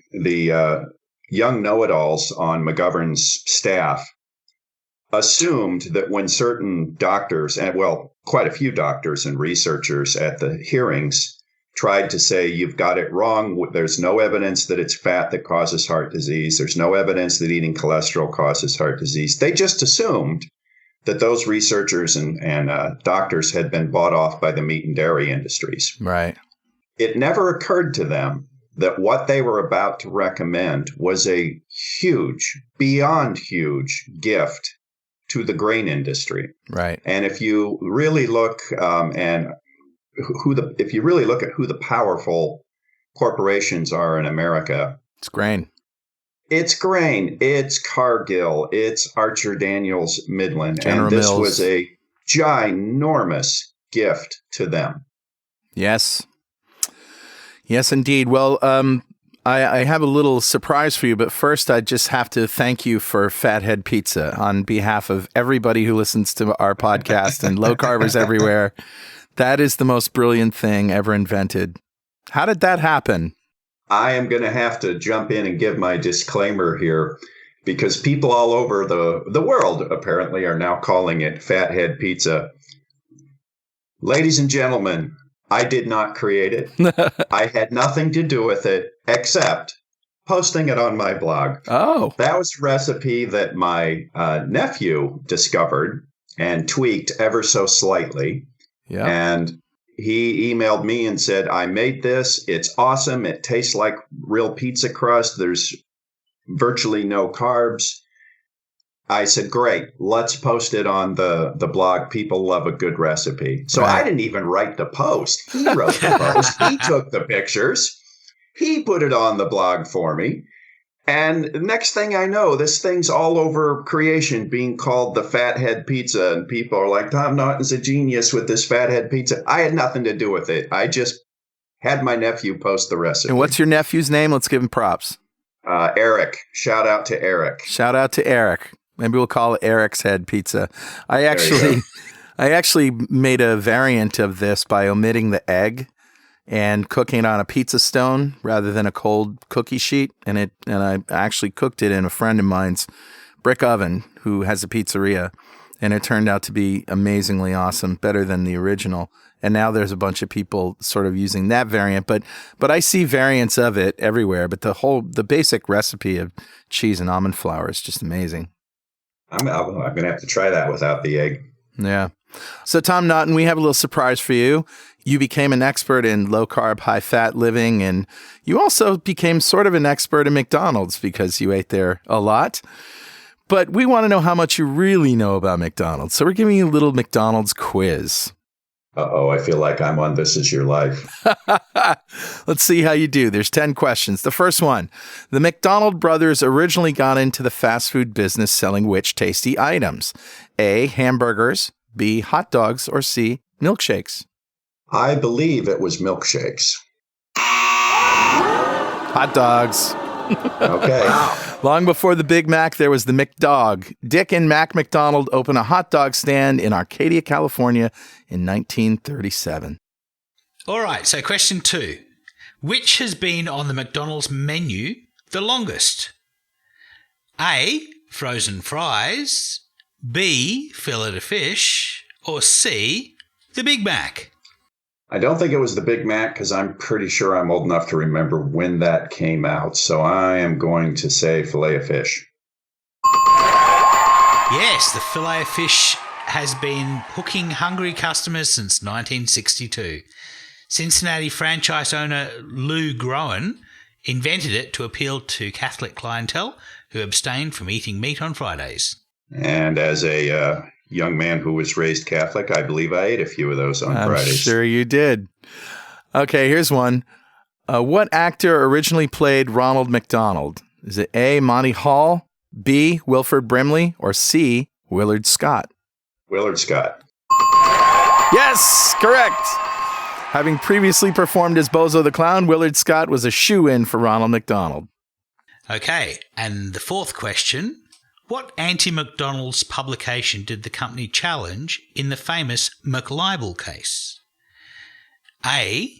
young know-it-alls on McGovern's staff assumed that when certain doctors, and quite a few doctors and researchers at the hearings tried to say, you've got it wrong. There's no evidence that it's fat that causes heart disease. There's no evidence that eating cholesterol causes heart disease. They just assumed that those researchers and doctors had been bought off by the meat and dairy industries. Right. It never occurred to them that what they were about to recommend was a huge, beyond huge gift to the grain industry. Right. And if you really look if you really look at who the powerful corporations are in America, it's grain. It's grain. It's Cargill. It's Archer Daniels Midland. General and this Mills. was a ginormous gift to them. Yes. Yes, indeed. Well, I have a little surprise for you, but first I just have to thank you for Fathead Pizza on behalf of everybody who listens to our podcast and low carbers everywhere. That is the most brilliant thing ever invented. How did that happen? I am going to have to jump in and give my disclaimer here, because people all over the world apparently are now calling it Fathead Pizza. Ladies and gentlemen, I did not create it. I had nothing to do with it except posting it on my blog. Oh. That was a recipe that my nephew discovered and tweaked ever so slightly. Yeah. And he emailed me and said, I made this. It's awesome. It tastes like real pizza crust. There's virtually no carbs. I said, great, let's post it on the blog. People love a good recipe. So I didn't even write the post. He wrote the post. He took the pictures. He put it on the blog for me. And next thing I know, this thing's all over creation being called the Fathead Pizza. And people are like, Tom Naughton's a genius with this Fathead Pizza. I had nothing to do with it. I just had my nephew post the recipe. And what's your nephew's name? Let's give him props. Eric. Shout out to Eric. Shout out to Eric. Maybe we'll call it Eric's Head Pizza. I actually made a variant of this by omitting the egg and cooking it on a pizza stone rather than a cold cookie sheet. And I actually cooked it in a friend of mine's brick oven who has a pizzeria. And it turned out to be amazingly awesome, better than the original. And now there's a bunch of people sort of using that variant. But I see variants of it everywhere. But the basic recipe of cheese and almond flour is just amazing. I'm going to have to try that without the egg. Yeah. So, Tom Naughton, we have a little surprise for you. You became an expert in low-carb, high-fat living, and you also became sort of an expert in McDonald's because you ate there a lot. But we want to know how much you really know about McDonald's. So we're giving you a little McDonald's quiz. Uh-oh, I feel like I'm on This Is Your Life. Let's see how you do. There's 10 questions. The first one, the McDonald brothers originally got into the fast food business selling which tasty items? A, hamburgers, B, hot dogs, or C, milkshakes? I believe it was milkshakes. Hot dogs. Okay. Wow. Long before the Big Mac, there was the McDog. Dick and Mac McDonald opened a hot dog stand in Arcadia, California in 1937. All right, so question 2. Which has been on the McDonald's menu the longest? A, frozen fries, B, fillet of fish, or C, the Big Mac? I don't think it was the Big Mac because I'm pretty sure I'm old enough to remember when that came out. So I am going to say fillet of fish. Yes, the fillet of fish has been hooking hungry customers since 1962. Cincinnati franchise owner Lou Groen invented it to appeal to Catholic clientele who abstained from eating meat on Fridays. And as a young man who was raised Catholic, I believe I ate a few of those on Fridays. I'm sure you did. Okay, here's one. What actor originally played Ronald McDonald? Is it A, Monty Hall, B, Wilford Brimley, or C, Willard Scott? Willard Scott. Yes, correct. Having previously performed as Bozo the Clown, Willard Scott was a shoo-in for Ronald McDonald. Okay, and the fourth question. What anti-McDonald's publication did the company challenge in the famous McLibel case? A,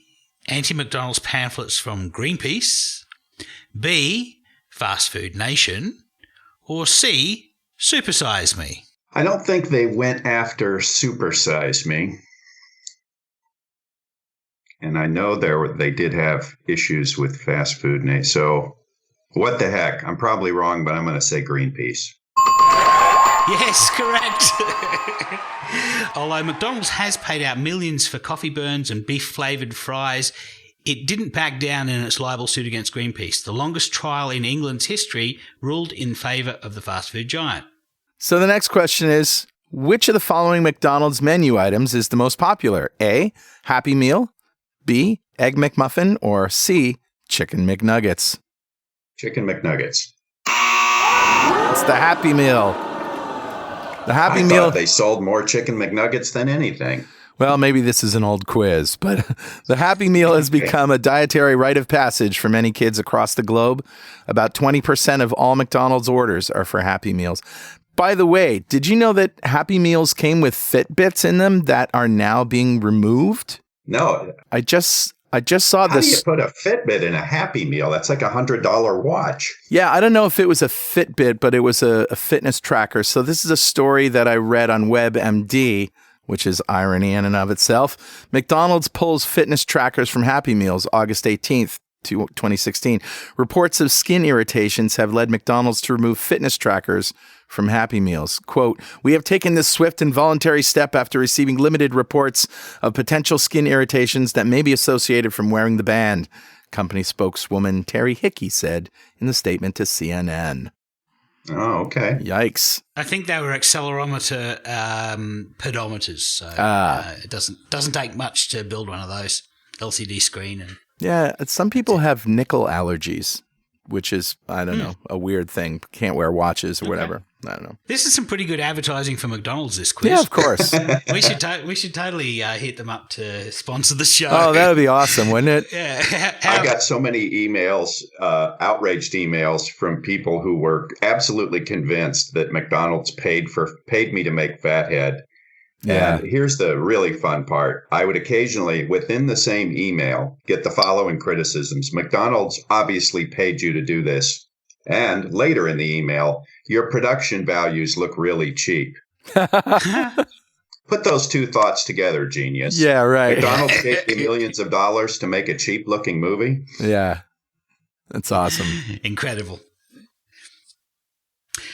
anti-McDonald's pamphlets from Greenpeace, B, Fast Food Nation, or C, Supersize Me? I don't think they went after Supersize Me. And I know they did have issues with Fast Food Nation. So what the heck? I'm probably wrong, but I'm going to say Greenpeace. Yes, correct. Although McDonald's has paid out millions for coffee burns and beef-flavoured fries, it didn't back down in its libel suit against Greenpeace. The longest trial in England's history ruled in favour of the fast food giant. So the next question is, which of the following McDonald's menu items is the most popular? A, Happy Meal, B, Egg McMuffin, or C, Chicken McNuggets? Chicken McNuggets. It's the Happy Meal. The Happy I Meal. thought they sold more Chicken McNuggets than anything. Well, maybe this is an old quiz, but the Happy Meal has become a dietary rite of passage for many kids across the globe. About 20% of all McDonald's orders are for Happy Meals. By the way, did you know that Happy Meals came with Fitbits in them that are now being removed? No. I just saw this. How do you put a Fitbit in a Happy Meal? That's like $100 watch. Yeah, I don't know if it was a Fitbit, but it was a fitness tracker. So this is a story that I read on WebMD, which is irony in and of itself. McDonald's pulls fitness trackers from Happy Meals August 18th, 2016. Reports of skin irritations have led McDonald's to remove fitness trackers from Happy Meals. Quote, "We have taken this swift and voluntary step after receiving limited reports of potential skin irritations that may be associated from wearing the band," company spokeswoman Terry Hickey said in the statement to CNN. Oh, okay. Yikes. I think they were accelerometer pedometers, so it doesn't take much to build one of those. LCD screen and Yeah, some people have nickel allergies, which is, I don't know, a weird thing. Can't wear watches or whatever. I don't know. This is some pretty good advertising for McDonald's, this quiz. Yeah, of course. we should totally hit them up to sponsor the show. Oh, that would be awesome, wouldn't it? Yeah. I got so many emails, outraged emails from people who were absolutely convinced that McDonald's paid me to make Fathead. Yeah. And here's the really fun part. I would occasionally, within the same email, get the following criticisms. McDonald's obviously paid you to do this. And later in the email, your production values look really cheap. Put those two thoughts together, genius. Yeah, right. McDonald's paid you millions of dollars to make a cheap-looking movie. Yeah. That's awesome. Incredible.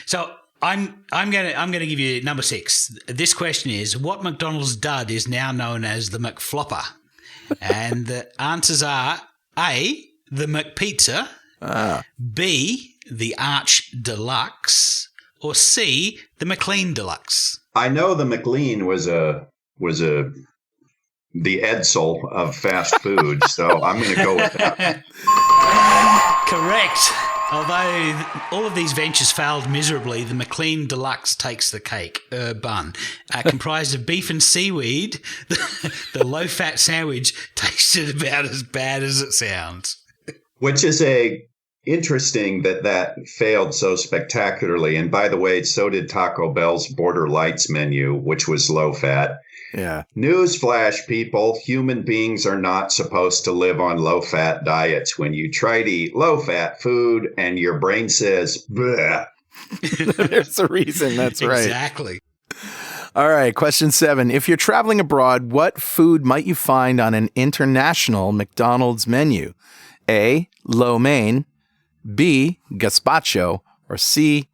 So I'm gonna give you number 6. This question is: what McDonald's dud is now known as the McFlopper? And the answers are A, the McPizza, B, the Arch Deluxe, or C, the McLean Deluxe. I know the McLean was the Edsel of fast food, so I'm going to go with that. Correct. Although all of these ventures failed miserably, the McLean Deluxe takes the cake. Bun. Comprised of beef and seaweed, the low-fat sandwich tasted about as bad as it sounds. Which is interesting that failed so spectacularly. And by the way, so did Taco Bell's Border Lights menu, which was low-fat. Yeah. Newsflash, people, human beings are not supposed to live on low-fat diets. When you try to eat low-fat food and your brain says, bleh. There's a reason. That's right. Exactly. All right. Question 7. If you're traveling abroad, what food might you find on an international McDonald's menu? A, lo mein, B, gazpacho, or C,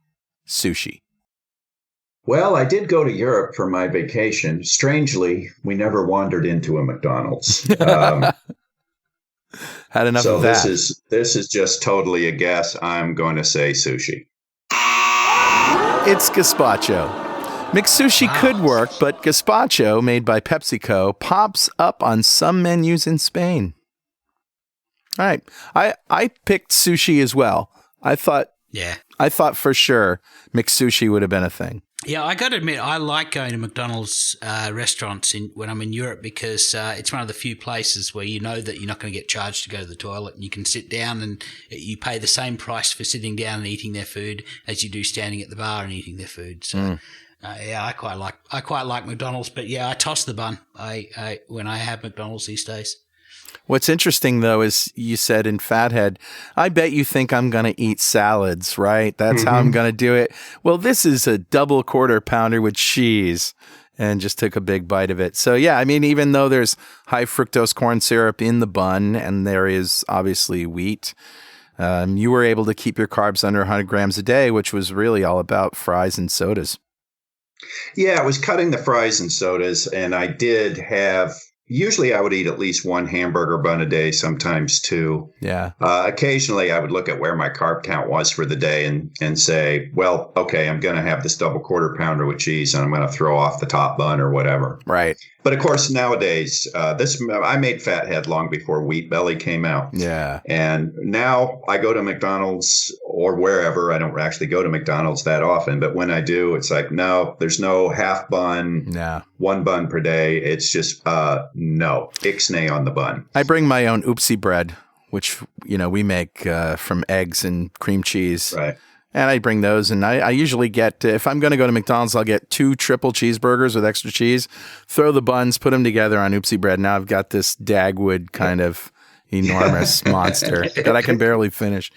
sushi? Well, I did go to Europe for my vacation. Strangely, we never wandered into a McDonald's. Had enough of that. So this is just totally a guess. I'm going to say sushi. It's gazpacho. McSushi could work, but gazpacho, made by PepsiCo, pops up on some menus in Spain. All right. I picked sushi as well. I thought for sure McSushi would have been a thing. Yeah, I got to admit, I like going to McDonald's restaurants when I'm in Europe because it's one of the few places where you know that you're not going to get charged to go to the toilet, and you can sit down and you pay the same price for sitting down and eating their food as you do standing at the bar and eating their food. So, yeah, I quite like McDonald's, but yeah, I toss the bun. When I have McDonald's these days. What's interesting, though, is you said in Fathead, I bet you think I'm going to eat salads, right? That's how I'm going to do it. Well, this is a double quarter pounder with cheese, and just took a big bite of it. So, yeah, I mean, even though there's high fructose corn syrup in the bun, and there is obviously wheat, you were able to keep your carbs under 100 grams a day, which was really all about fries and sodas. Yeah, it was cutting the fries and sodas, and I did have... Usually I would eat at least one hamburger bun a day, sometimes two. Yeah. Occasionally I would look at where my carb count was for the day and say, well, okay, I'm going to have this double quarter pounder with cheese and I'm going to throw off the top bun or whatever. Right. But of course, nowadays, I made Fathead long before Wheat Belly came out. Yeah. And now I go to McDonald's or wherever. I don't actually go to McDonald's that often, but when I do, it's like, no, there's no half bun, one bun per day. It's just, no, ixnay on the bun. I bring my own oopsie bread, which, we make from eggs and cream cheese. Right. And I bring those, and I usually get, if I'm going to go to McDonald's, I'll get 2 triple cheeseburgers with extra cheese, throw the buns, put them together on oopsie bread. Now I've got this Dagwood kind of enormous monster that I can barely finish.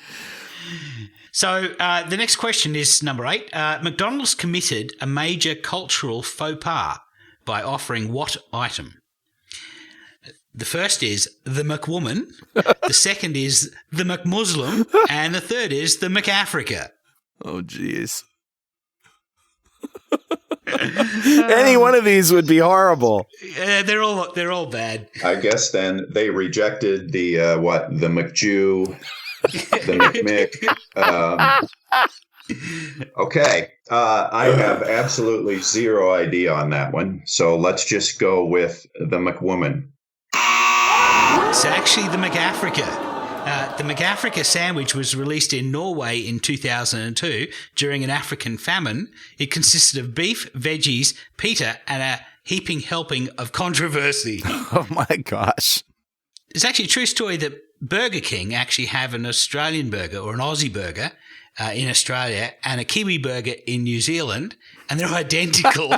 So the next question is number 8. McDonald's committed a major cultural faux pas by offering what item? The first is the McWoman, the second is the McMuslim, and the third is the McAfrica. Oh, geez. Any one of these would be horrible. They're all bad. I guess then they rejected the McJew, the McMick. Okay. I have absolutely zero idea on that one. So let's just go with the McWoman. It's actually the McAfrica. The McAfrica sandwich was released in Norway in 2002 during an African famine. It consisted of beef, veggies, pita, and a heaping helping of controversy. Oh my gosh. It's actually a true story that Burger King actually have an Australian burger or an Aussie burger in Australia and a Kiwi burger in New Zealand, and they're identical.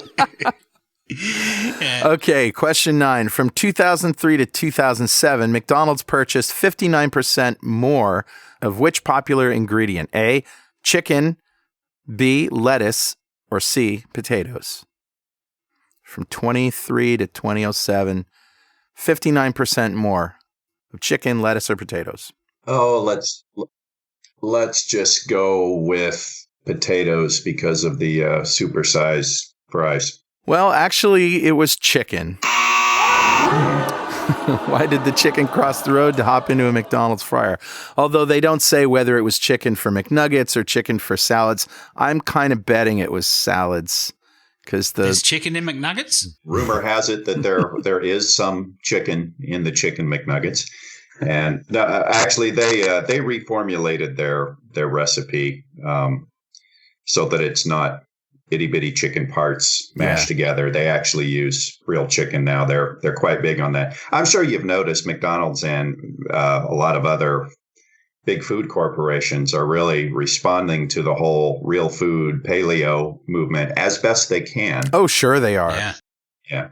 Yeah. Okay, question 9. From 2003 to 2007, McDonald's purchased 59% more of which popular ingredient? A, chicken, B, lettuce, or C, potatoes? From 23 to 2007, 59% more of chicken, lettuce, or potatoes. Oh, let's just go with potatoes because of the supersize fries. Well, actually, it was chicken. Why did the chicken cross the road to hop into a McDonald's fryer? Although they don't say whether it was chicken for McNuggets or chicken for salads. I'm kind of betting it was salads. There's chicken in McNuggets? Rumor has it that there is some chicken in the chicken McNuggets. And actually, they reformulated their recipe so that it's not itty bitty chicken parts mashed together. They actually use real chicken now. They're quite big on that. I'm sure you've noticed McDonald's and a lot of other big food corporations are really responding to the whole real food paleo movement as best they can. Oh, sure they are. Yeah.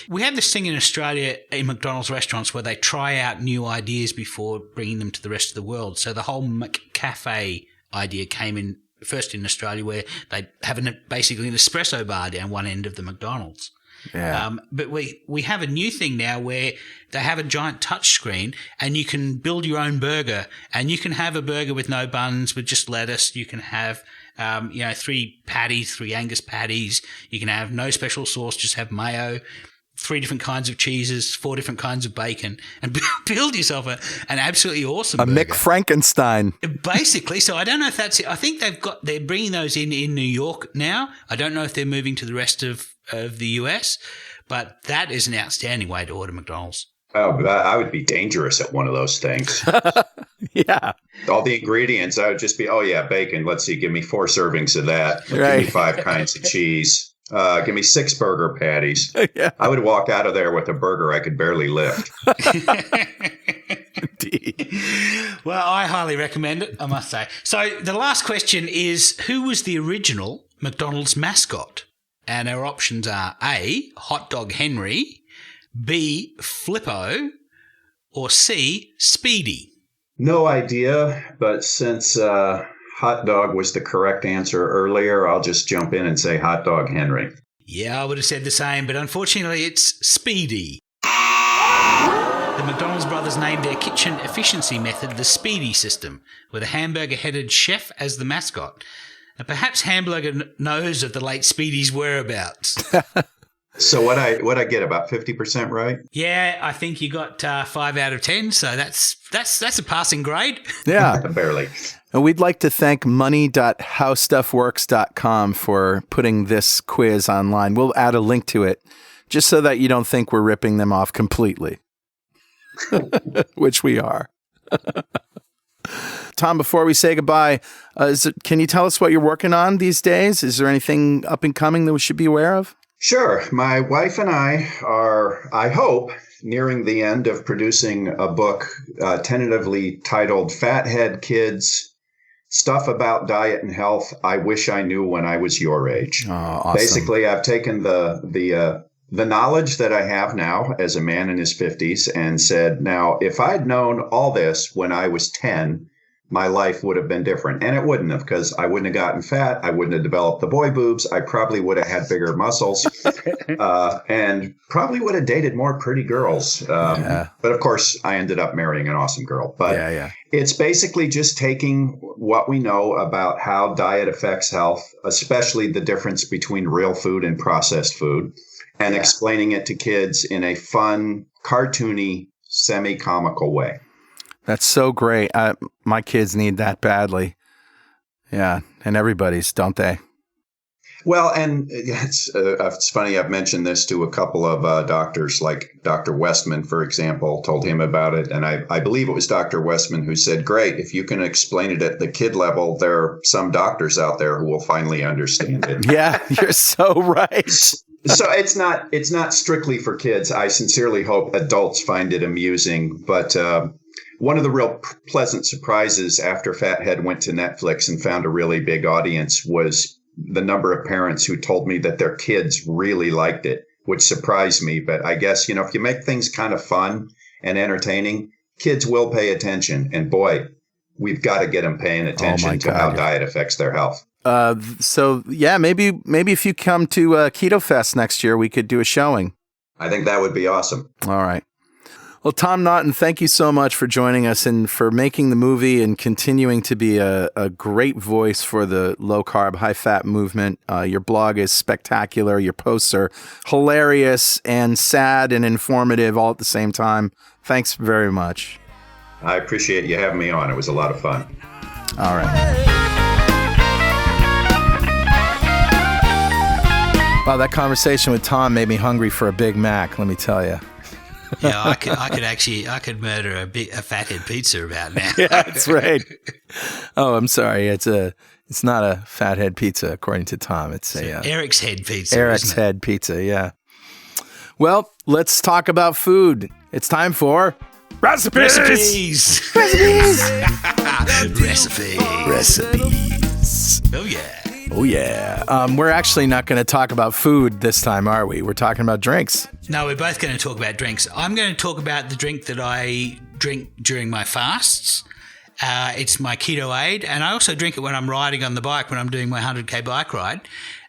We have this thing in Australia in McDonald's restaurants where they try out new ideas before bringing them to the rest of the world. So the whole McCafe idea came in first in Australia, where they have basically an espresso bar down one end of the McDonald's. Yeah. But we have a new thing now where they have a giant touch screen and you can build your own burger, and you can have a burger with no buns, with just lettuce. You can have 3 Angus patties. You can have no special sauce, just have mayo, 3 different kinds of cheeses, 4 different kinds of bacon, and build yourself an absolutely awesome burger. McFrankenstein. Basically. So I don't know if that's it. I think they're bringing those in New York now. I don't know if they're moving to the rest of the US, but that is an outstanding way to order McDonald's. Oh, I would be dangerous at one of those things. Yeah. All the ingredients, I would just be, bacon. Let's see, give me 4 servings of that. Right. Give me 5 kinds of cheese. Give me 6 burger patties. Yeah. I would walk out of there with a burger I could barely lift. Indeed. Well, I highly recommend it, I must say. So the last question is, who was the original McDonald's mascot? And our options are A, Hot Dog Henry, B, Flippo, or C, Speedy. No idea, but since hot dog was the correct answer earlier, I'll just jump in and say Hot Dog Henry. Yeah, I would have said the same, but unfortunately it's Speedy. The McDonald's brothers named their kitchen efficiency method the Speedy system, with a hamburger-headed chef as the mascot. And perhaps Hamburger knows of the late Speedy's whereabouts. So what I get, about 50% right? Yeah, I think you got 5 out of 10, so that's a passing grade. Yeah. Barely. And we'd like to thank money.howstuffworks.com for putting this quiz online. We'll add a link to it just so that you don't think we're ripping them off completely, which we are. Tom, before we say goodbye, can you tell us what you're working on these days? Is there anything up and coming that we should be aware of? Sure. My wife and I are, I hope, nearing the end of producing a book tentatively titled Fathead Kids, Stuff About Diet and Health I Wish I Knew When I Was Your Age. Oh, awesome. Basically, I've taken the knowledge that I have now as a man in his 50s and said, now, if I'd known all this when I was 10, my life would have been different. And it wouldn't have, because I wouldn't have gotten fat. I wouldn't have developed the boy boobs. I probably would have had bigger muscles and probably would have dated more pretty girls. But of course, I ended up marrying an awesome girl. But it's basically just taking what we know about how diet affects health, especially the difference between real food and processed food, and explaining it to kids in a fun, cartoony, semi-comical way. That's so great. My kids need that badly. Yeah. And everybody's, don't they? Well, and it's funny. I've mentioned this to a couple of doctors, like Dr. Westman, for example, told him about it. And I believe it was Dr. Westman who said, great, if you can explain it at the kid level, there are some doctors out there who will finally understand it. Yeah, you're so right. So it's not strictly for kids. I sincerely hope adults find it amusing. But one of the real pleasant surprises after Fathead went to Netflix and found a really big audience was the number of parents who told me that their kids really liked it, which surprised me. But I guess, if you make things kind of fun and entertaining, kids will pay attention. And boy, we've got to get them paying attention to how diet affects their health. So yeah, maybe if you come to Keto Fest next year, we could do a showing. I think that would be awesome. All right. Well, Tom Naughton, thank you so much for joining us and for making the movie and continuing to be a great voice for the low-carb, high-fat movement. Your blog is spectacular. Your posts are hilarious and sad and informative all at the same time. Thanks very much. I appreciate you having me on. It was a lot of fun. All right. Wow, that conversation with Tom made me hungry for a Big Mac, let me tell you. Yeah, I could murder a fathead pizza about now. Yeah, that's right. Oh, I'm sorry. It's not a fathead pizza, according to Tom. It's Eric's head pizza. Eric's head pizza, yeah. Well, let's talk about food. It's time for recipes. Recipes. Oh yeah. Oh, yeah. We're actually not going to talk about food this time, are we? We're talking about drinks. No, we're both going to talk about drinks. I'm going to talk about the drink that I drink during my fasts. It's my Ketoade, and I also drink it when I'm riding on the bike, when I'm doing my 100K bike ride.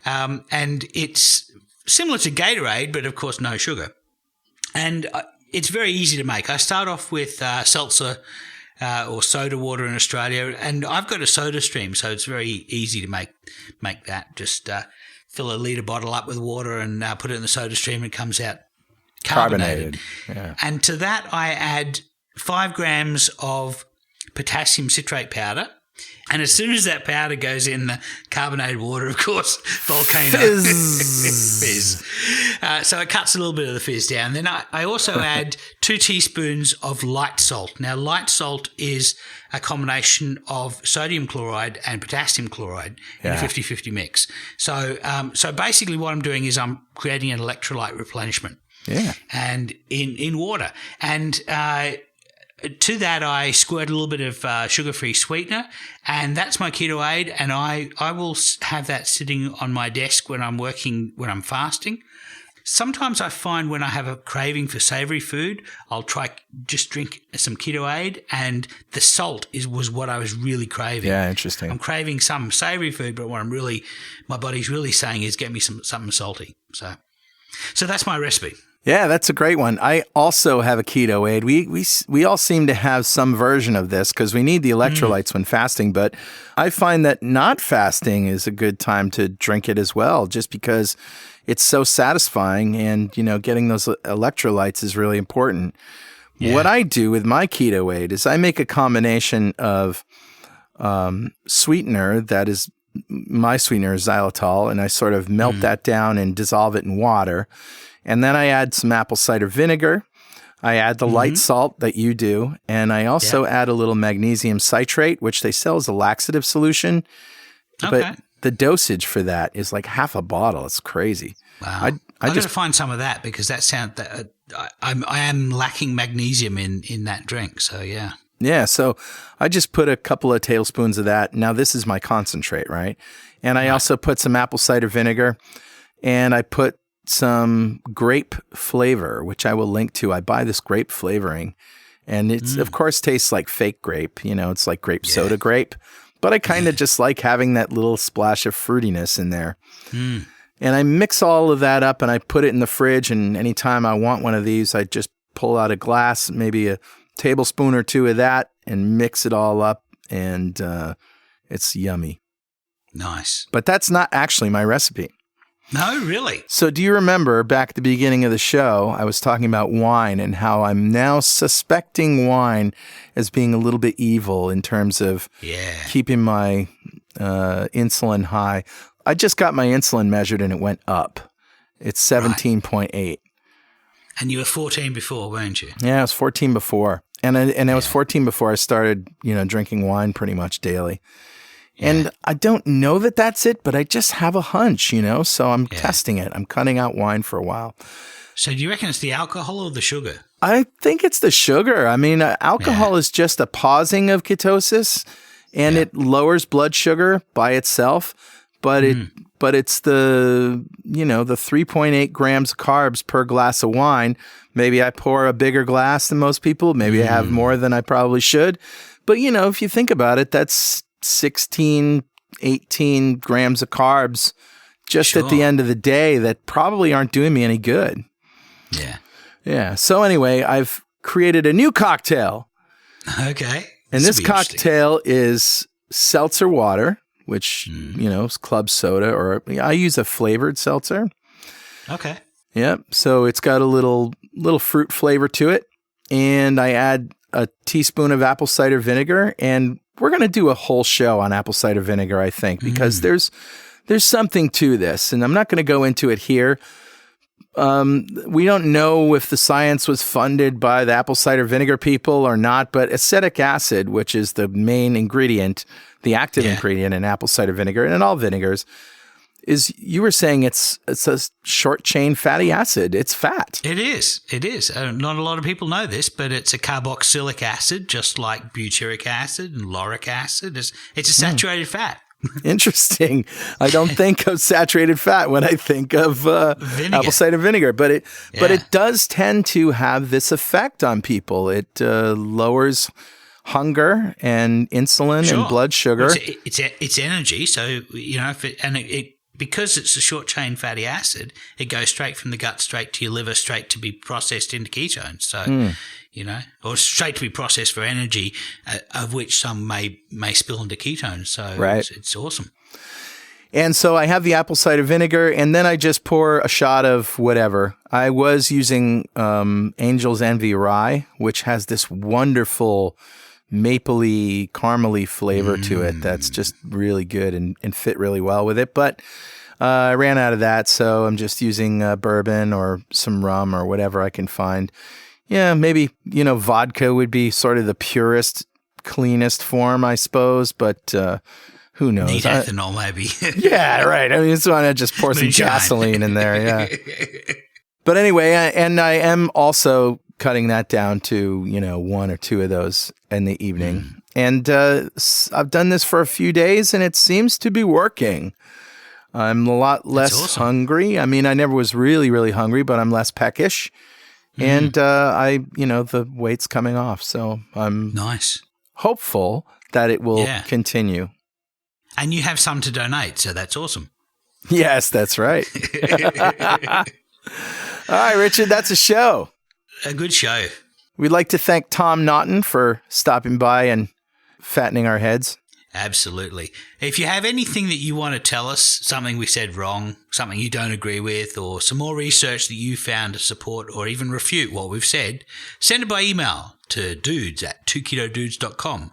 And it's similar to Gatorade, but of course no sugar. And it's very easy to make. I start off with seltzer or soda water in Australia, and I've got a soda stream, so it's very easy to make that. Just fill a litre bottle up with water and put it in the soda stream, and it comes out carbonated. Yeah. And to that I add 5 grams of potassium citrate powder. And as soon as that powder goes in the carbonated water, of course, volcano fizz. So it cuts a little bit of the fizz down. Then I also add 2 teaspoons of light salt. Now, light salt is a combination of sodium chloride and potassium chloride in a 50-50 mix. So basically what I'm doing is I'm creating an electrolyte replenishment. Yeah. And in water. And to that, I squirt a little bit of sugar-free sweetener, and that's my Ketoade, and I will have that sitting on my desk when I'm working, when I'm fasting. Sometimes I find when I have a craving for savoury food, I'll try just drink some Ketoade, and the salt was what I was really craving. Yeah, interesting. I'm craving some savoury food, but what my body's really saying is get me something salty. So that's my recipe. Yeah, that's a great one. I also have a Ketoade. We all seem to have some version of this because we need the electrolytes when fasting, but I find that not fasting is a good time to drink it as well, just because it's so satisfying, and getting those electrolytes is really important. Yeah. What I do with my Ketoade is I make a combination of sweetener, that is my sweetener is xylitol, and I sort of melt that down and dissolve it in water. And then I add some apple cider vinegar. I add the light salt that you do. And I also add a little magnesium citrate, which they sell as a laxative solution. Okay. But the dosage for that is like half a bottle. It's crazy. Wow. I got to find some of that, because that I am lacking magnesium in that drink. So, yeah. Yeah. So I just put a couple of tablespoons of that. Now, this is my concentrate, right? And I also put some apple cider vinegar, and I put some grape flavor, which I will link to. I buy this grape flavoring, and it's of course tastes like fake grape. It's like grape soda grape, but I kind of just like having that little splash of fruitiness in there. And I mix all of that up, and I put it in the fridge, and anytime I want one of these, I just pull out a glass, maybe a tablespoon or 2 of that, and mix it all up, and it's yummy. Nice. But that's not actually my recipe. No, really? So do you remember back at the beginning of the show, I was talking about wine and how I'm now suspecting wine as being a little bit evil in terms of keeping my insulin high. I just got my insulin measured and it went up. It's 17.8. And you were 14 before, weren't you? Yeah, I was 14 before. And I was 14 before I started, drinking wine pretty much daily. Yeah. And I don't know that that's it, but I just have a hunch, so I'm testing it. I'm cutting out wine for a while. So do you reckon it's the alcohol or the sugar? I think it's the sugar. I mean, alcohol is just a pausing of ketosis, and it lowers blood sugar by itself, but it's the 3.8 grams of carbs per glass of wine. Maybe I pour a bigger glass than most people. Maybe I have more than I probably should. But, if you think about it, that's 16, 18 grams of carbs just at the end of the day that probably aren't doing me any good. Yeah. Yeah. So anyway, I've created a new cocktail. Okay. And this cocktail is seltzer water, which, is club soda, or I use a flavored seltzer. Okay. Yep. So it's got a little fruit flavor to it. And I add a teaspoon of apple cider vinegar. And we're going to do a whole show on apple cider vinegar, I think, because there's something to this. And I'm not going to go into it here. We don't know if the science was funded by the apple cider vinegar people or not, but acetic acid, which is the main ingredient, the active ingredient in apple cider vinegar and in all vinegars, you were saying it's a short chain fatty acid. It's fat. It is. Not a lot of people know this, but it's a carboxylic acid, just like butyric acid and lauric acid. It's a saturated fat. Interesting. I don't think of saturated fat when I think of apple cider vinegar, but it does tend to have this effect on people. It lowers hunger and insulin and blood sugar. It's energy. So because it's a short chain fatty acid, it goes straight from the gut straight to your liver, straight to be processed into ketones. So or straight to be processed for energy, of which some may spill into ketones. So it's awesome. And so I have the apple cider vinegar, and then I just pour a shot of whatever. I was using Angel's Envy rye, which has this wonderful mapley, caramely flavor to it that's just really good and fit really well with it. But I ran out of that, so I'm just using bourbon or some rum or whatever I can find. Yeah, maybe, vodka would be sort of the purest, cleanest form, I suppose, but who knows? Need ethanol, maybe. Yeah, right. I mean, it's why I just pour some gasoline in there, yeah. But anyway, and I am also cutting that down to, one or two of those in the evening. And I've done this for a few days, and it seems to be working. I'm a lot less hungry. I mean, I never was really, really hungry, but I'm less peckish. And the weight's coming off. So I'm hopeful that it will continue. And you have some to donate, so that's awesome. Yes, that's right. All right, Richard, that's a show. A good show. We'd like to thank Tom Naughton for stopping by and fattening our heads. Absolutely. If you have anything that you want to tell us, something we said wrong, something you don't agree with, or some more research that you found to support or even refute what we've said, send it by email to dudes@2ketodudes.com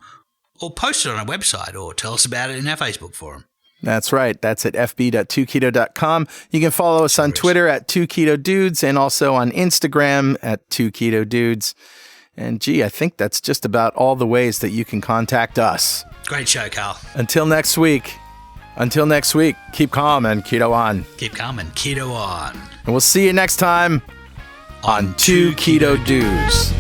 or post it on our website or tell us about it in our Facebook forum. That's right. That's at fb.2keto.com. You can follow us on Twitter at 2ketodudes and also on Instagram at 2ketodudes. And gee, I think that's just about all the ways that you can contact us. Great show, Carl. Until next week, keep calm and keto on. Keep calm and keto on. And we'll see you next time on 2 Keto Dudes.